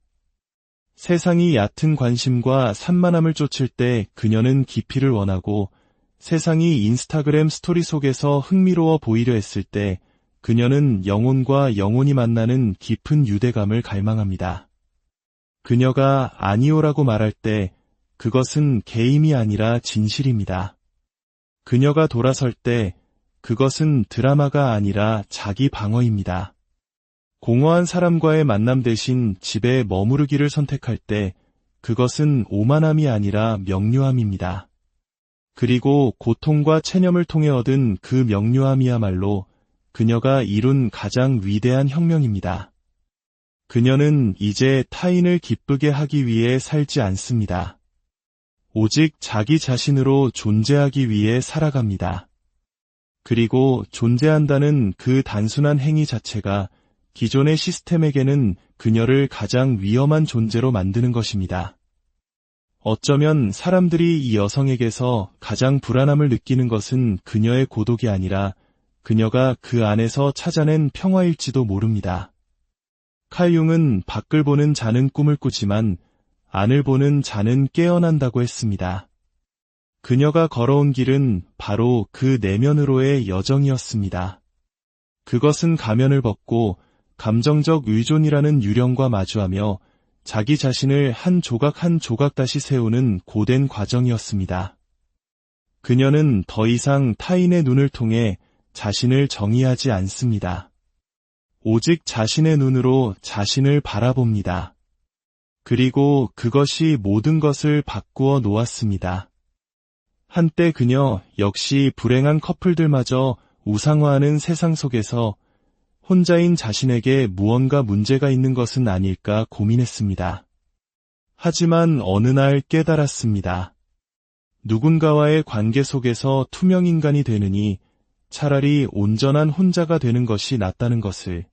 [SPEAKER 1] 세상이 얕은 관심과 산만함을 쫓을 때 그녀는 깊이를 원하고 세상이 인스타그램 스토리 속에서 흥미로워 보이려 했을 때 그녀는 영혼과 영혼이 만나는 깊은 유대감을 갈망합니다. 그녀가 아니오라고 말할 때 그것은 게임이 아니라 진실입니다. 그녀가 돌아설 때 그것은 드라마가 아니라 자기 방어입니다. 공허한 사람과의 만남 대신 집에 머무르기를 선택할 때 그것은 오만함이 아니라 명료함입니다. 그리고 고통과 체념을 통해 얻은 그 명료함이야말로 그녀가 이룬 가장 위대한 혁명입니다. 그녀는 이제 타인을 기쁘게 하기 위해 살지 않습니다. 오직 자기 자신으로 존재하기 위해 살아갑니다. 그리고 존재한다는 그 단순한 행위 자체가 기존의 시스템에게는 그녀를 가장 위험한 존재로 만드는 것입니다. 어쩌면 사람들이 이 여성에게서 가장 불안함을 느끼는 것은 그녀의 고독이 아니라 그녀가 그 안에서 찾아낸 평화일지도 모릅니다. 칼 융은 밖을 보는 자는 꿈을 꾸지만 안을 보는 자는 깨어난다고 했습니다. 그녀가 걸어온 길은 바로 그 내면으로의 여정이었습니다. 그것은 가면을 벗고 감정적 의존이라는 유령과 마주하며 자기 자신을 한 조각 한 조각 다시 세우는 고된 과정이었습니다. 그녀는 더 이상 타인의 눈을 통해 자신을 정의하지 않습니다. 오직 자신의 눈으로 자신을 바라봅니다. 그리고 그것이 모든 것을 바꾸어 놓았습니다. 한때 그녀 역시 불행한 커플들마저 우상화하는 세상 속에서 혼자인 자신에게 무언가 문제가 있는 것은 아닐까 고민했습니다. 하지만 어느 날 깨달았습니다. 누군가와의 관계 속에서 투명 인간이 되느니 차라리 온전한 혼자가 되는 것이 낫다는 것을.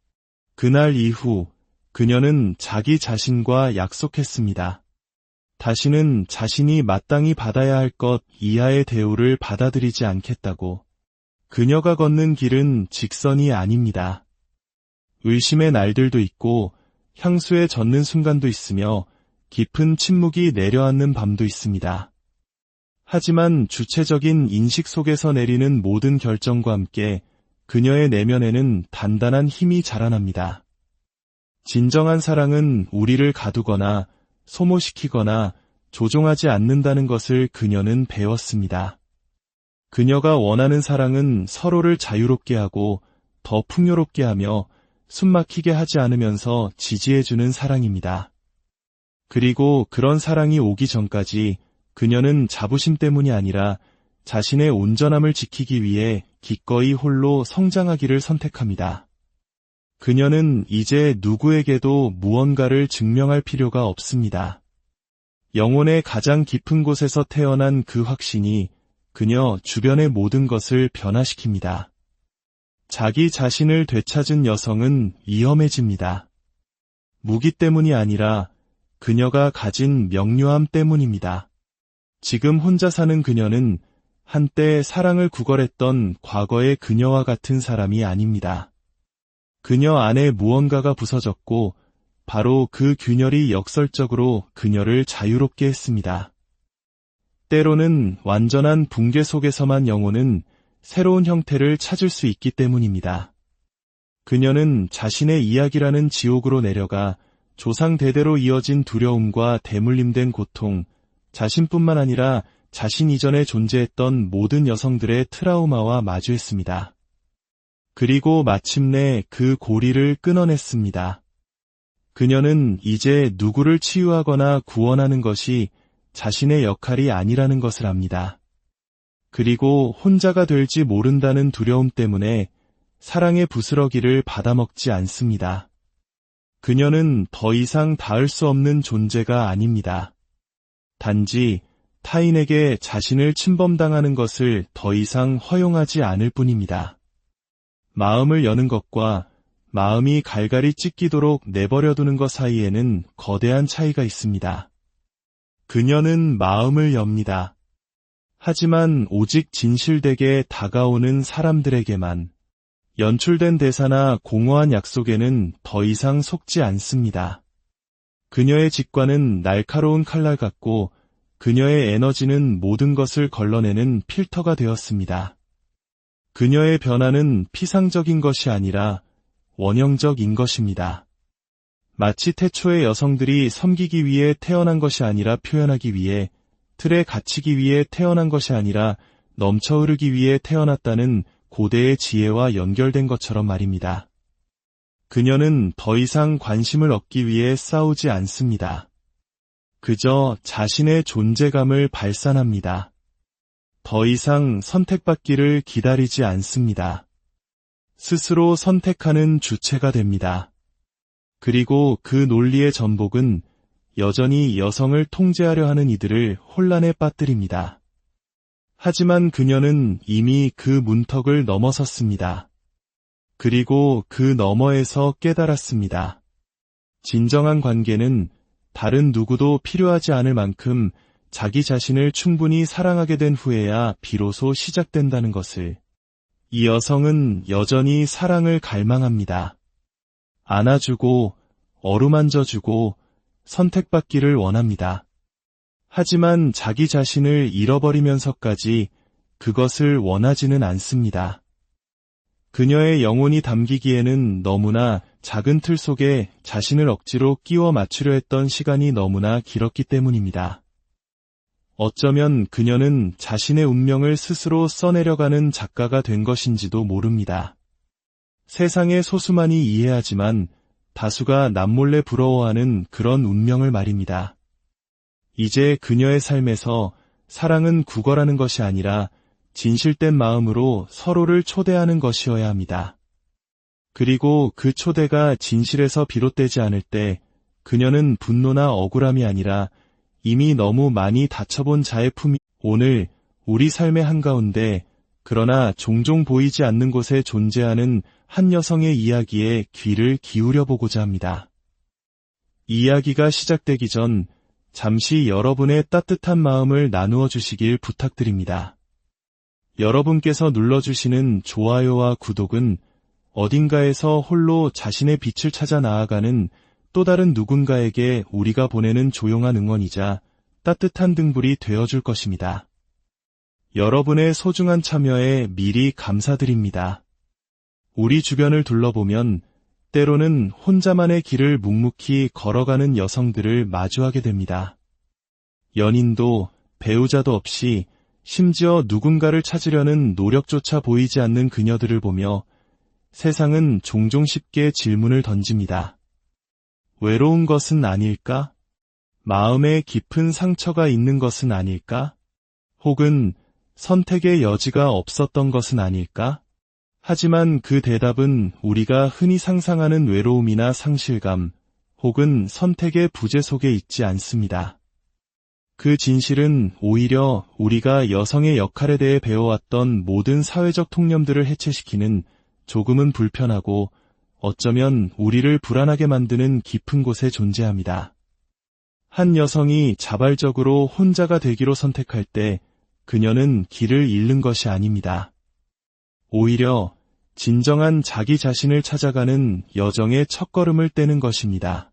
[SPEAKER 1] 그날 이후 그녀는 자기 자신과 약속했습니다. 다시는 자신이 마땅히 받아야 할 것 이하의 대우를 받아들이지 않겠다고. 그녀가 걷는 길은 직선이 아닙니다. 의심의 날들도 있고 향수에 젖는 순간도 있으며 깊은 침묵이 내려앉는 밤도 있습니다. 하지만 주체적인 인식 속에서 내리는 모든 결정과 함께 그녀의 내면에는 단단한 힘이 자라납니다. 진정한 사랑은 우리를 가두거나 소모시키거나 조종하지 않는다는 것을 그녀는 배웠습니다. 그녀가 원하는 사랑은 서로를 자유롭게 하고 더 풍요롭게 하며 숨막히게 하지 않으면서 지지해주는 사랑입니다. 그리고 그런 사랑이 오기 전까지 그녀는 자부심 때문이 아니라 자신의 온전함을 지키기 위해 기꺼이 홀로 성장하기를 선택합니다. 그녀는 이제 누구에게도 무언가를 증명할 필요가 없습니다. 영혼의 가장 깊은 곳에서 태어난 그 확신이 그녀 주변의 모든 것을 변화시킵니다. 자기 자신을 되찾은 여성은 위험해집니다. 무기 때문이 아니라 그녀가 가진 명료함 때문입니다. 지금 혼자 사는 그녀는 한때 사랑을 구걸했던 과거의 그녀와 같은 사람이 아닙니다. 그녀 안에 무언가가 부서졌고 바로 그 균열이 역설적으로 그녀를 자유롭게 했습니다. 때로는 완전한 붕괴 속에서만 영혼은 새로운 형태를 찾을 수 있기 때문입니다. 그녀는 자신의 이야기라는 지옥으로 내려가 조상 대대로 이어진 두려움과 대물림된 고통, 자신뿐만 아니라 자신 이전에 존재했던 모든 여성들의 트라우마와 마주했습니다. 그리고 마침내 그 고리를 끊어냈습니다. 그녀는 이제 누구를 치유하거나 구원하는 것이 자신의 역할이 아니라는 것을 압니다. 그리고 혼자가 될지 모른다는 두려움 때문에 사랑의 부스러기를 받아먹지 않습니다. 그녀는 더 이상 닿을 수 없는 존재가 아닙니다. 단지 타인에게 자신을 침범당하는 것을 더 이상 허용하지 않을 뿐입니다. 마음을 여는 것과 마음이 갈갈이 찢기도록 내버려두는 것 사이에는 거대한 차이가 있습니다. 그녀는 마음을 엽니다. 하지만 오직 진실되게 다가오는 사람들에게만. 연출된 대사나 공허한 약속에는 더 이상 속지 않습니다. 그녀의 직관은 날카로운 칼날 같고 그녀의 에너지는 모든 것을 걸러내는 필터가 되었습니다. 그녀의 변화는 피상적인 것이 아니라 원형적인 것입니다. 마치 태초의 여성들이 섬기기 위해 태어난 것이 아니라 표현하기 위해, 틀에 갇히기 위해 태어난 것이 아니라 넘쳐 흐르기 위해 태어났다는 고대의 지혜와 연결된 것처럼 말입니다. 그녀는 더 이상 관심을 얻기 위해 싸우지 않습니다. 그저 자신의 존재감을 발산합니다. 더 이상 선택받기를 기다리지 않습니다. 스스로 선택하는 주체가 됩니다. 그리고 그 논리의 전복은 여전히 여성을 통제하려 하는 이들을 혼란에 빠뜨립니다. 하지만 그녀는 이미 그 문턱을 넘어섰습니다. 그리고 그 너머에서 깨달았습니다. 진정한 관계는 다른 누구도 필요하지 않을 만큼 자기 자신을 충분히 사랑하게 된 후에야 비로소 시작된다는 것을. 이 여성은 여전히 사랑을 갈망합니다. 안아주고 어루만져주고 선택받기를 원합니다. 하지만 자기 자신을 잃어버리면서까지 그것을 원하지는 않습니다. 그녀의 영혼이 담기기에는 너무나 작은 틀 속에 자신을 억지로 끼워 맞추려 했던 시간이 너무나 길었기 때문입니다. 어쩌면 그녀는 자신의 운명을 스스로 써내려가는 작가가 된 것인지도 모릅니다. 세상의 소수만이 이해하지만 다수가 남몰래 부러워하는 그런 운명을 말입니다. 이제 그녀의 삶에서 사랑은 구걸하는 것이 아니라 진실된 마음으로 서로를 초대하는 것이어야 합니다. 그리고 그 초대가 진실에서 비롯되지 않을 때 그녀는 분노나 억울함이 아니라 이미 너무 많이 다쳐본 자의 품이 오늘 우리 삶의 한가운데 그러나 종종 보이지 않는 곳에 존재하는 한 여성의 이야기에 귀를 기울여 보고자 합니다. 이야기가 시작되기 전 잠시 여러분의 따뜻한 마음을 나누어 주시길 부탁드립니다. 여러분께서 눌러주시는 좋아요와 구독은 어딘가에서 홀로 자신의 빛을 찾아 나아가는 또 다른 누군가에게 우리가 보내는 조용한 응원이자 따뜻한 등불이 되어줄 것입니다. 여러분의 소중한 참여에 미리 감사드립니다. 우리 주변을 둘러보면 때로는 혼자만의 길을 묵묵히 걸어가는 여성들을 마주하게 됩니다. 연인도 배우자도 없이 심지어 누군가를 찾으려는 노력조차 보이지 않는 그녀들을 보며 세상은 종종 쉽게 질문을 던집니다. 외로운 것은 아닐까? 마음에 깊은 상처가 있는 것은 아닐까? 혹은 선택의 여지가 없었던 것은 아닐까? 하지만 그 대답은 우리가 흔히 상상하는 외로움이나 상실감, 혹은 선택의 부재 속에 있지 않습니다. 그 진실은 오히려 우리가 여성의 역할에 대해 배워왔던 모든 사회적 통념들을 해체시키는 조금은 불편하고 어쩌면 우리를 불안하게 만드는 깊은 곳에 존재합니다. 한 여성이 자발적으로 혼자가 되기로 선택할 때 그녀는 길을 잃는 것이 아닙니다. 오히려 진정한 자기 자신을 찾아가는 여정의 첫걸음을 떼는 것입니다.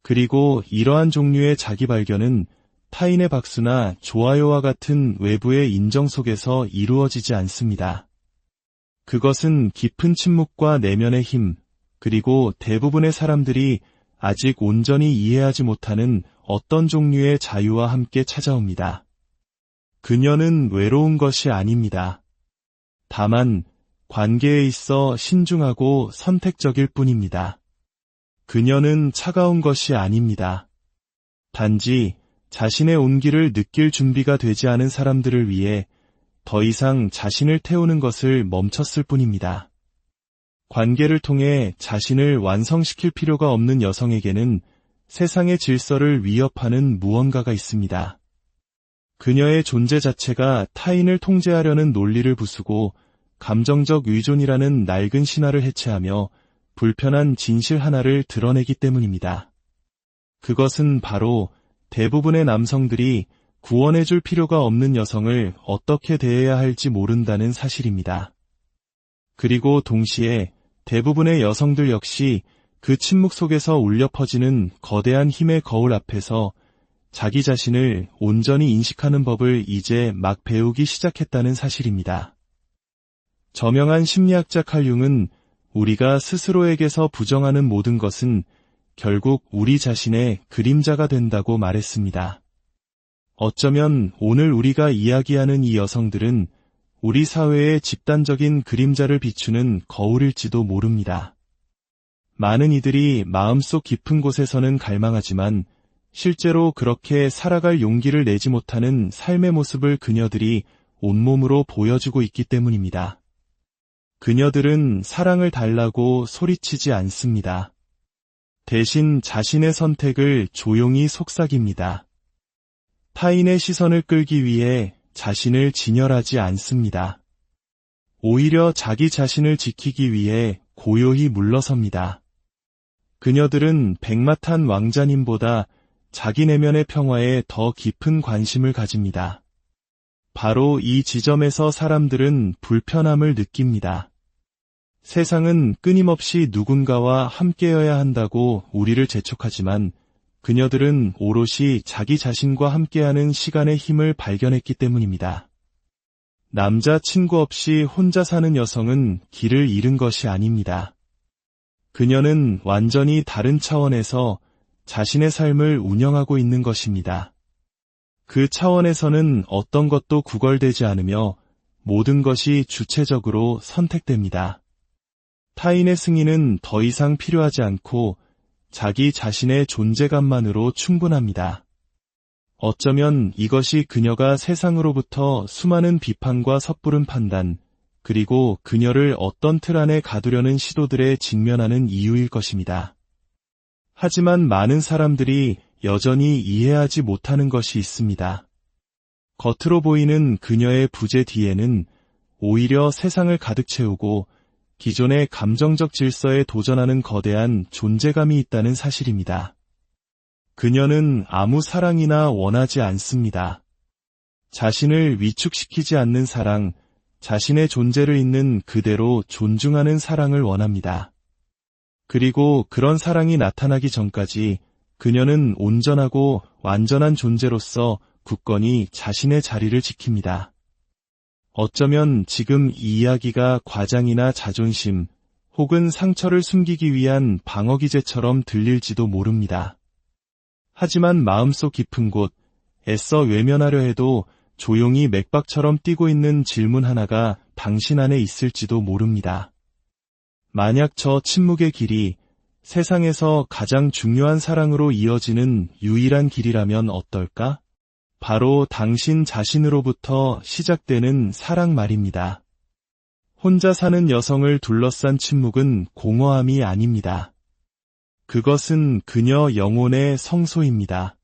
[SPEAKER 1] 그리고 이러한 종류의 자기 발견은 타인의 박수나 좋아요와 같은 외부의 인정 속에서 이루어지지 않습니다. 그것은 깊은 침묵과 내면의 힘, 그리고 대부분의 사람들이 아직 온전히 이해하지 못하는 어떤 종류의 자유와 함께 찾아옵니다. 그녀는 외로운 것이 아닙니다. 다만 관계에 있어 신중하고 선택적일 뿐입니다. 그녀는 차가운 것이 아닙니다. 단지 자신의 온기를 느낄 준비가 되지 않은 사람들을 위해 더 이상 자신을 태우는 것을 멈췄을 뿐입니다. 관계를 통해 자신을 완성시킬 필요가 없는 여성에게는 세상의 질서를 위협하는 무언가가 있습니다. 그녀의 존재 자체가 타인을 통제하려는 논리를 부수고 감정적 의존이라는 낡은 신화를 해체하며 불편한 진실 하나를 드러내기 때문입니다. 그것은 바로 대부분의 남성들이 구원해줄 필요가 없는 여성을 어떻게 대해야 할지 모른다는 사실입니다. 그리고 동시에 대부분의 여성들 역시 그 침묵 속에서 울려 퍼지는 거대한 힘의 거울 앞에서 자기 자신을 온전히 인식하는 법을 이제 막 배우기 시작했다는 사실입니다. 저명한 심리학자 칼 융은 우리가 스스로에게서 부정하는 모든 것은 결국 우리 자신의 그림자가 된다고 말했습니다. 어쩌면 오늘 우리가 이야기하는 이 여성들은 우리 사회의 집단적인 그림자를 비추는 거울일지도 모릅니다. 많은 이들이 마음속 깊은 곳에서는 갈망하지만 실제로 그렇게 살아갈 용기를 내지 못하는 삶의 모습을 그녀들이 온몸으로 보여주고 있기 때문입니다. 그녀들은 사랑을 달라고 소리치지 않습니다. 대신 자신의 선택을 조용히 속삭입니다. 타인의 시선을 끌기 위해 자신을 진열하지 않습니다. 오히려 자기 자신을 지키기 위해 고요히 물러섭니다. 그녀들은 백마탄 왕자님보다 자기 내면의 평화에 더 깊은 관심을 가집니다. 바로 이 지점에서 사람들은 불편함을 느낍니다. 세상은 끊임없이 누군가와 함께여야 한다고 우리를 재촉하지만 그녀들은 오롯이 자기 자신과 함께하는 시간의 힘을 발견했기 때문입니다. 남자 친구 없이 혼자 사는 여성은 길을 잃은 것이 아닙니다. 그녀는 완전히 다른 차원에서 자신의 삶을 운영하고 있는 것입니다. 그 차원에서는 어떤 것도 구걸되지 않으며 모든 것이 주체적으로 선택됩니다. 타인의 승인은 더 이상 필요하지 않고 자기 자신의 존재감만으로 충분합니다. 어쩌면 이것이 그녀가 세상으로부터 수많은 비판과 섣부른 판단, 그리고 그녀를 어떤 틀 안에 가두려는 시도들에 직면하는 이유일 것입니다. 하지만 많은 사람들이 여전히 이해하지 못하는 것이 있습니다. 겉으로 보이는 그녀의 부재 뒤에는 오히려 세상을 가득 채우고 기존의 감정적 질서에 도전하는 거대한 존재감이 있다는 사실입니다. 그녀는 아무 사랑이나 원하지 않습니다. 자신을 위축시키지 않는 사랑, 자신의 존재를 있는 그대로 존중하는 사랑을 원합니다. 그리고 그런 사랑이 나타나기 전까지 그녀는 온전하고 완전한 존재로서 굳건히 자신의 자리를 지킵니다. 어쩌면 지금 이 이야기가 과장이나 자존심 혹은 상처를 숨기기 위한 방어 기제처럼 들릴지도 모릅니다. 하지만 마음속 깊은 곳, 애써 외면하려 해도 조용히 맥박처럼 뛰고 있는 질문 하나가 당신 안에 있을지도 모릅니다. 만약 저 침묵의 길이 세상에서 가장 중요한 사랑으로 이어지는 유일한 길이라면 어떨까? 바로 당신 자신으로부터 시작되는 사랑 말입니다. 혼자 사는 여성을 둘러싼 침묵은 공허함이 아닙니다. 그것은 그녀 영혼의 성소입니다.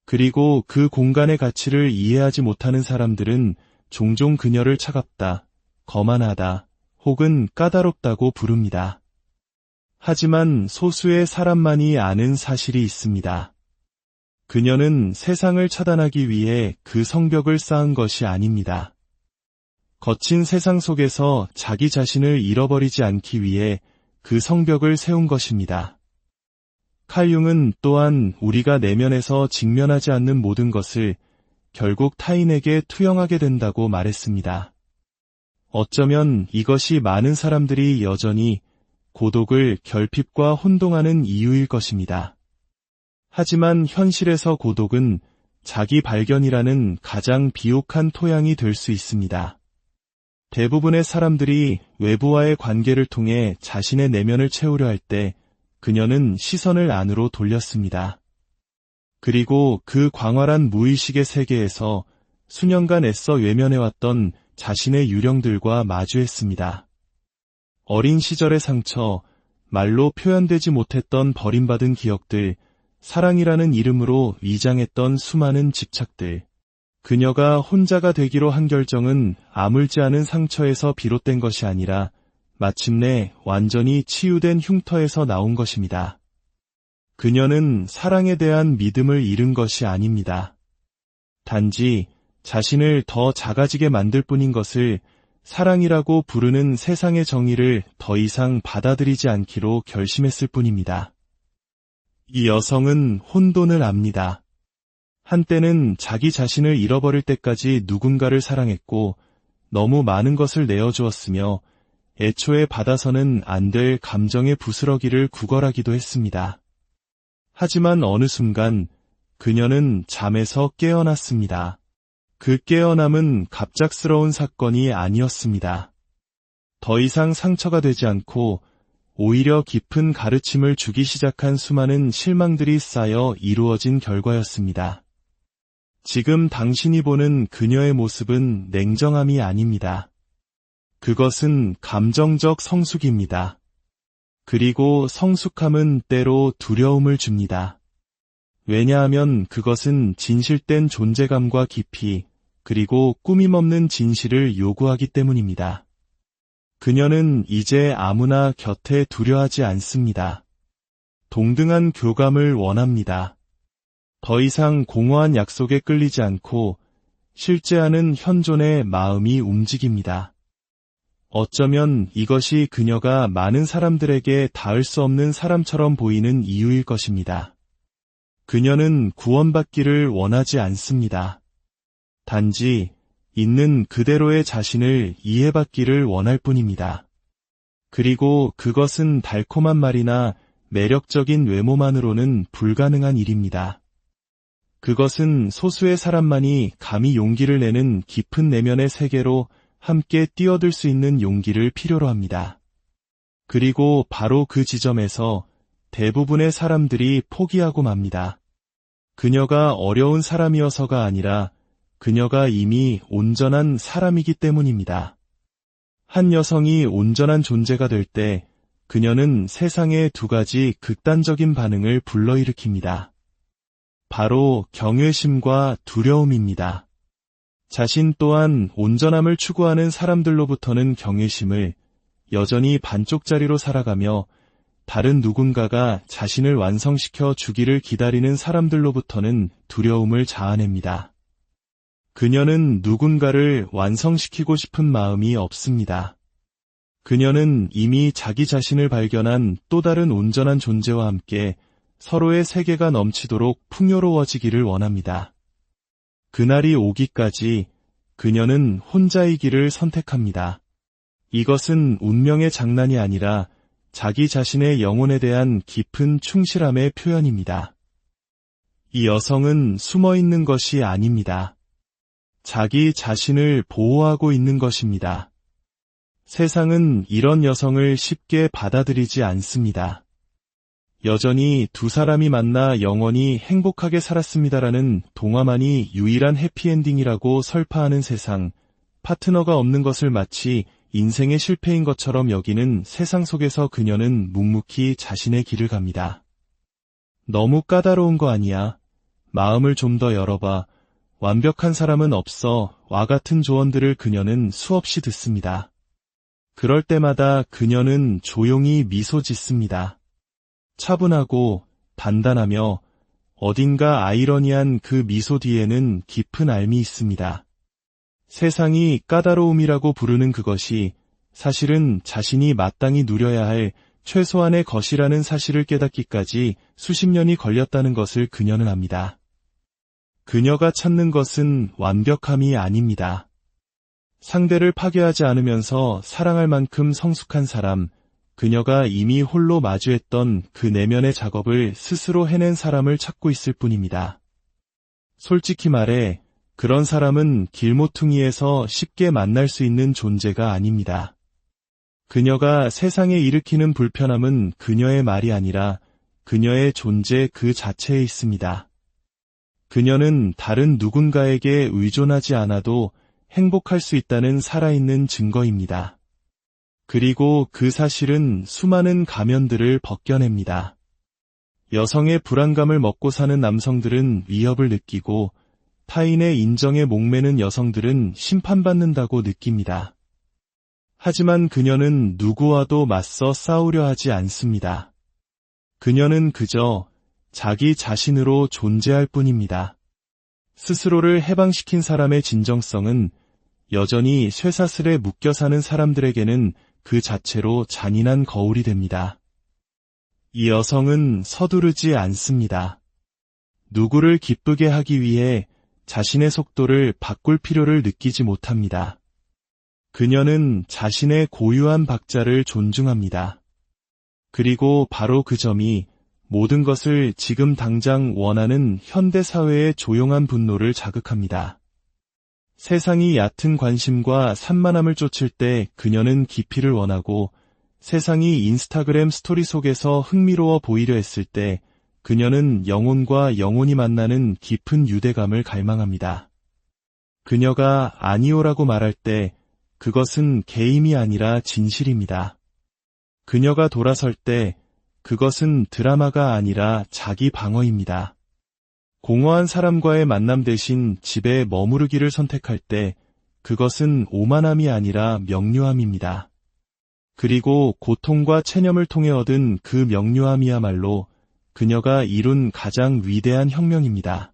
[SPEAKER 1] 그리고 그 공간의 가치를 이해하지 못하는 사람들은 종종 그녀를 차갑다, 거만하다, 혹은 까다롭다고 부릅니다. 하지만 소수의 사람만이 아는 사실이 있습니다. 그녀는 세상을 차단하기 위해 그 성벽을 쌓은 것이 아닙니다. 거친 세상 속에서 자기 자신을 잃어버리지 않기 위해 그 성벽을 세운 것입니다. 칼 융은 또한 우리가 내면에서 직면하지 않는 모든 것을 결국 타인에게 투영하게 된다고 말했습니다. 어쩌면 이것이 많은 사람들이 여전히 고독을 결핍과 혼동하는 이유일 것입니다. 하지만 현실에서 고독은 자기 발견이라는 가장 비옥한 토양이 될 수 있습니다. 대부분의 사람들이 외부와의 관계를 통해 자신의 내면을 채우려 할 때 그녀는 시선을 안으로 돌렸습니다. 그리고 그 광활한 무의식의 세계에서 수년간 애써 외면해왔던 자신의 유령들과 마주했습니다. 어린 시절의 상처, 말로 표현되지 못했던 버림받은 기억들, 사랑이라는 이름으로 위장했던 수많은 집착들. 그녀가 혼자가 되기로 한 결정은 아물지 않은 상처에서 비롯된 것이 아니라 마침내 완전히 치유된 흉터에서 나온 것입니다. 그녀는 사랑에 대한 믿음을 잃은 것이 아닙니다. 단지 자신을 더 작아지게 만들 뿐인 것을 사랑이라고 부르는 세상의 정의를 더 이상 받아들이지 않기로 결심했을 뿐입니다. 이 여성은 혼돈을 압니다. 한때는 자기 자신을 잃어버릴 때까지 누군가를 사랑했고 너무 많은 것을 내어주었으며 애초에 받아서는 안 될 감정의 부스러기를 구걸하기도 했습니다. 하지만 어느 순간 그녀는 잠에서 깨어났습니다. 그 깨어남은 갑작스러운 사건이 아니었습니다. 더 이상 상처가 되지 않고 오히려 깊은 가르침을 주기 시작한 수많은 실망들이 쌓여 이루어진 결과였습니다. 지금 당신이 보는 그녀의 모습은 냉정함이 아닙니다. 그것은 감정적 성숙입니다. 그리고 성숙함은 때로 두려움을 줍니다. 왜냐하면 그것은 진실된 존재감과 깊이, 그리고 꾸밈없는 진실을 요구하기 때문입니다. 그녀는 이제 아무나 곁에 두려워하지 않습니다. 동등한 교감을 원합니다. 더 이상 공허한 약속에 끌리지 않고 실제하는 현존의 마음이 움직입니다. 어쩌면 이것이 그녀가 많은 사람들에게 닿을 수 없는 사람처럼 보이는 이유일 것입니다. 그녀는 구원받기를 원하지 않습니다. 단지 있는 그대로의 자신을 이해받기를 원할 뿐입니다. 그리고 그것은 달콤한 말이나 매력적인 외모만으로는 불가능한 일입니다. 그것은 소수의 사람만이 감히 용기를 내는 깊은 내면의 세계로 함께 뛰어들 수 있는 용기를 필요로 합니다. 그리고 바로 그 지점에서 대부분의 사람들이 포기하고 맙니다. 그녀가 어려운 사람이어서가 아니라 그녀가 이미 온전한 사람이기 때문입니다. 한 여성이 온전한 존재가 될 때 그녀는 세상에 두 가지 극단적인 반응을 불러일으킵니다. 바로 경외심과 두려움입니다. 자신 또한 온전함을 추구하는 사람들로부터는 경외심을, 여전히 반쪽짜리로 살아가며 다른 누군가가 자신을 완성시켜 주기를 기다리는 사람들로부터는 두려움을 자아냅니다. 그녀는 누군가를 완성시키고 싶은 마음이 없습니다. 그녀는 이미 자기 자신을 발견한 또 다른 온전한 존재와 함께 서로의 세계가 넘치도록 풍요로워지기를 원합니다. 그날이 오기까지 그녀는 혼자이기를 선택합니다. 이것은 운명의 장난이 아니라 자기 자신의 영혼에 대한 깊은 충실함의 표현입니다. 이 여성은 숨어 있는 것이 아닙니다. 자기 자신을 보호하고 있는 것입니다. 세상은 이런 여성을 쉽게 받아들이지 않습니다. 여전히 두 사람이 만나 영원히 행복하게 살았습니다라는 동화만이 유일한 해피엔딩이라고 설파하는 세상, 파트너가 없는 것을 마치 인생의 실패인 것처럼 여기는 세상 속에서 그녀는 묵묵히 자신의 길을 갑니다. 너무 까다로운 거 아니야? 마음을 좀 더 열어봐. 완벽한 사람은 없어. 와 같은 조언들을 그녀는 수없이 듣습니다. 그럴 때마다 그녀는 조용히 미소 짓습니다. 차분하고 단단하며 어딘가 아이러니한 그 미소 뒤에는 깊은 알미 있습니다. 세상이 까다로움이라고 부르는 그것이 사실은 자신이 마땅히 누려야 할 최소한의 것이라는 사실을 깨닫기까지 수십 년이 걸렸다는 것을 그녀는 압니다. 그녀가 찾는 것은 완벽함이 아닙니다. 상대를 파괴하지 않으면서 사랑할 만큼 성숙한 사람, 그녀가 이미 홀로 마주했던 그 내면의 작업을 스스로 해낸 사람을 찾고 있을 뿐입니다. 솔직히 말해 그런 사람은 길모퉁이에서 쉽게 만날 수 있는 존재가 아닙니다. 그녀가 세상에 일으키는 불편함은 그녀의 말이 아니라 그녀의 존재 그 자체에 있습니다. 그녀는 다른 누군가에게 의존하지 않아도 행복할 수 있다는 살아있는 증거입니다. 그리고 그 사실은 수많은 가면들을 벗겨냅니다. 여성의 불안감을 먹고 사는 남성들은 위협을 느끼고 타인의 인정에 목매는 여성들은 심판받는다고 느낍니다. 하지만 그녀는 누구와도 맞서 싸우려 하지 않습니다. 그녀는 그저 자기 자신으로 존재할 뿐입니다. 스스로를 해방시킨 사람의 진정성은 여전히 쇠사슬에 묶여 사는 사람들에게는 그 자체로 잔인한 거울이 됩니다. 이 여성은 서두르지 않습니다. 누구를 기쁘게 하기 위해 자신의 속도를 바꿀 필요를 느끼지 못합니다. 그녀는 자신의 고유한 박자를 존중합니다. 그리고 바로 그 점이 모든 것을 지금 당장 원하는 현대사회의 조용한 분노를 자극합니다. 세상이 얕은 관심과 산만함을 쫓을 때 그녀는 깊이를 원하고 세상이 인스타그램 스토리 속에서 흥미로워 보이려 했을 때 그녀는 영혼과 영혼이 만나는 깊은 유대감을 갈망합니다. 그녀가 아니오라고 말할 때 그것은 게임이 아니라 진실입니다. 그녀가 돌아설 때 그것은 드라마가 아니라 자기 방어입니다. 공허한 사람과의 만남 대신 집에 머무르기를 선택할 때 그것은 오만함이 아니라 명료함입니다. 그리고 고통과 체념을 통해 얻은 그 명료함이야말로 그녀가 이룬 가장 위대한 혁명입니다.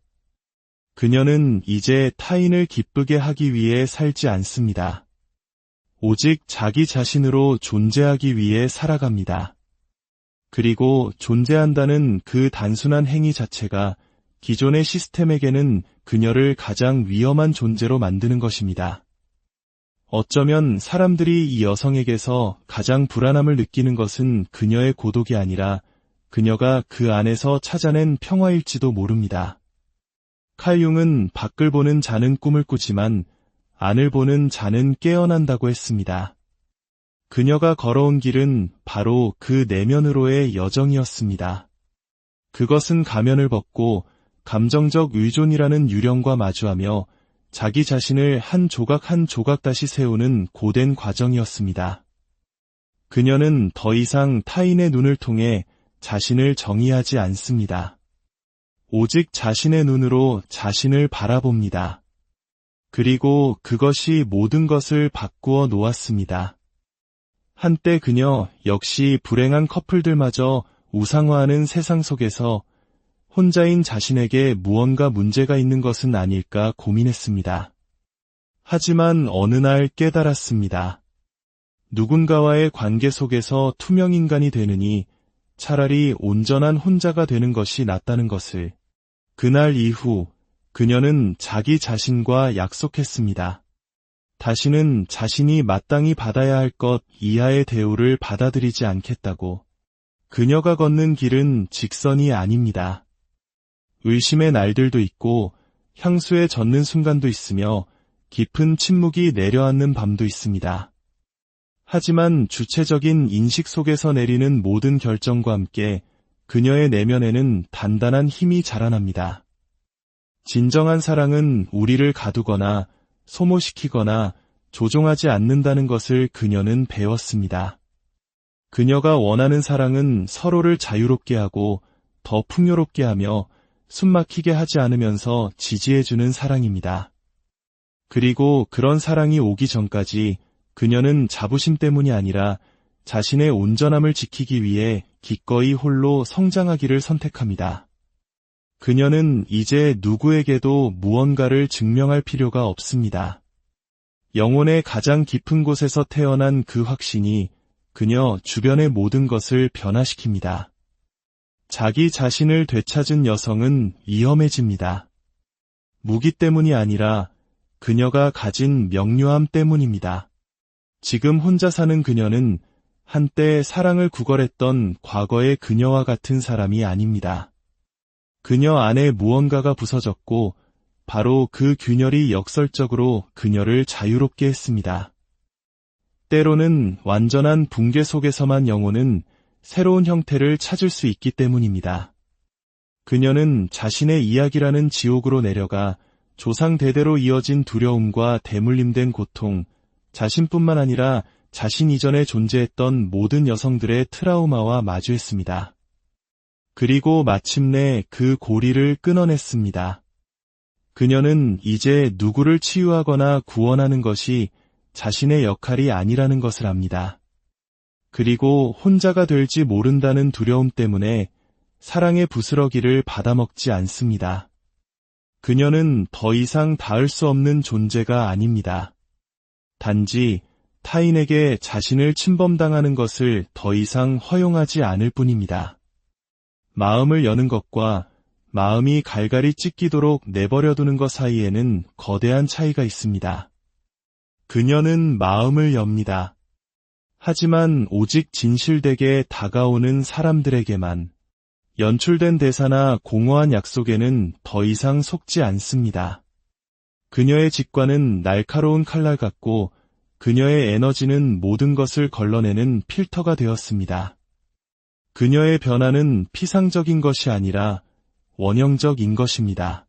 [SPEAKER 1] 그녀는 이제 타인을 기쁘게 하기 위해 살지 않습니다. 오직 자기 자신으로 존재하기 위해 살아갑니다. 그리고 존재한다는 그 단순한 행위 자체가 기존의 시스템에게는 그녀를 가장 위험한 존재로 만드는 것입니다. 어쩌면 사람들이 이 여성에게서 가장 불안함을 느끼는 것은 그녀의 고독이 아니라 그녀가 그 안에서 찾아낸 평화일지도 모릅니다. 칼 융은 밖을 보는 자는 꿈을 꾸지만 안을 보는 자는 깨어난다고 했습니다. 그녀가 걸어온 길은 바로 그 내면으로의 여정이었습니다. 그것은 가면을 벗고 감정적 의존이라는 유령과 마주하며 자기 자신을 한 조각 한 조각 다시 세우는 고된 과정이었습니다. 그녀는 더 이상 타인의 눈을 통해 자신을 정의하지 않습니다. 오직 자신의 눈으로 자신을 바라봅니다. 그리고 그것이 모든 것을 바꾸어 놓았습니다. 한때 그녀 역시 불행한 커플들마저 우상화하는 세상 속에서 혼자인 자신에게 무언가 문제가 있는 것은 아닐까 고민했습니다. 하지만 어느 날 깨달았습니다. 누군가와의 관계 속에서 투명인간이 되느니 차라리 온전한 혼자가 되는 것이 낫다는 것을. 그날 이후 그녀는 자기 자신과 약속했습니다. 다시는 자신이 마땅히 받아야 할 것 이하의 대우를 받아들이지 않겠다고. 그녀가 걷는 길은 직선이 아닙니다. 의심의 날들도 있고 향수에 젖는 순간도 있으며 깊은 침묵이 내려앉는 밤도 있습니다. 하지만 주체적인 인식 속에서 내리는 모든 결정과 함께 그녀의 내면에는 단단한 힘이 자라납니다. 진정한 사랑은 우리를 가두거나 소모시키거나 조종하지 않는다는 것을 그녀는 배웠습니다. 그녀가 원하는 사랑은 서로를 자유롭게 하고 더 풍요롭게 하며 숨막히게 하지 않으면서 지지해주는 사랑입니다. 그리고 그런 사랑이 오기 전까지 그녀는 자부심 때문이 아니라 자신의 온전함을 지키기 위해 기꺼이 홀로 성장하기를 선택합니다. 그녀는 이제 누구에게도 무언가를 증명할 필요가 없습니다. 영혼의 가장 깊은 곳에서 태어난 그 확신이 그녀 주변의 모든 것을 변화시킵니다. 자기 자신을 되찾은 여성은 위험해집니다. 무기 때문이 아니라 그녀가 가진 명료함 때문입니다. 지금 혼자 사는 그녀는 한때 사랑을 구걸했던 과거의 그녀와 같은 사람이 아닙니다. 그녀 안에 무언가가 부서졌고 바로 그 균열이 역설적으로 그녀를 자유롭게 했습니다. 때로는 완전한 붕괴 속에서만 영혼은 새로운 형태를 찾을 수 있기 때문입니다. 그녀는 자신의 이야기라는 지옥으로 내려가 조상 대대로 이어진 두려움과 대물림된 고통, 자신뿐만 아니라 자신 이전에 존재했던 모든 여성들의 트라우마와 마주했습니다. 그리고 마침내 그 고리를 끊어냈습니다. 그녀는 이제 누구를 치유하거나 구원하는 것이 자신의 역할이 아니라는 것을 압니다. 그리고 혼자가 될지 모른다는 두려움 때문에 사랑의 부스러기를 받아먹지 않습니다. 그녀는 더 이상 닿을 수 없는 존재가 아닙니다. 단지 타인에게 자신을 침범당하는 것을 더 이상 허용하지 않을 뿐입니다. 마음을 여는 것과 마음이 갈갈이 찢기도록 내버려두는 것 사이에는 거대한 차이가 있습니다. 그녀는 마음을 엽니다. 하지만 오직 진실되게 다가오는 사람들에게만. 연출된 대사나 공허한 약속에는 더 이상 속지 않습니다. 그녀의 직관은 날카로운 칼날 같고 그녀의 에너지는 모든 것을 걸러내는 필터가 되었습니다. 그녀의 변화는 피상적인 것이 아니라 원형적인 것입니다.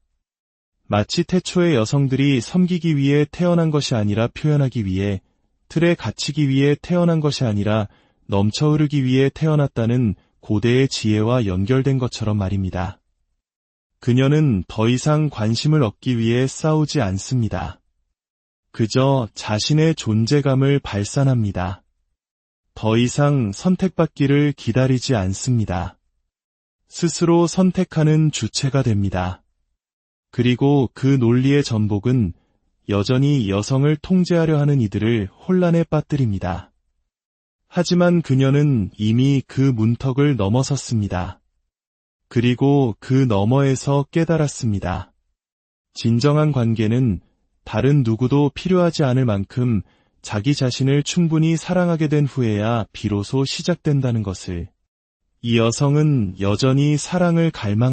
[SPEAKER 1] 마치 태초의 여성들이 섬기기 위해 태어난 것이 아니라 표현하기 위해, 틀에 갇히기 위해 태어난 것이 아니라 넘쳐 흐르기 위해 태어났다는 고대의 지혜와 연결된 것처럼 말입니다. 그녀는 더 이상 관심을 얻기 위해 싸우지 않습니다. 그저 자신의 존재감을 발산합니다. 더 이상 선택받기를 기다리지 않습니다. 스스로 선택하는 주체가 됩니다. 그리고 그 논리의 전복은 여전히 여성을 통제하려 하는 이들을 혼란에 빠뜨립니다. 하지만 그녀는 이미 그 문턱을 넘어섰습니다. 그리고 그 너머에서 깨달았습니다. 진정한 관계는 다른 누구도 필요하지 않을 만큼 자기 자신을 충분히 사랑하게 된 후에야 비로소 시작된다는 것을. 이 여성은 여전히 사랑을 갈망합니다.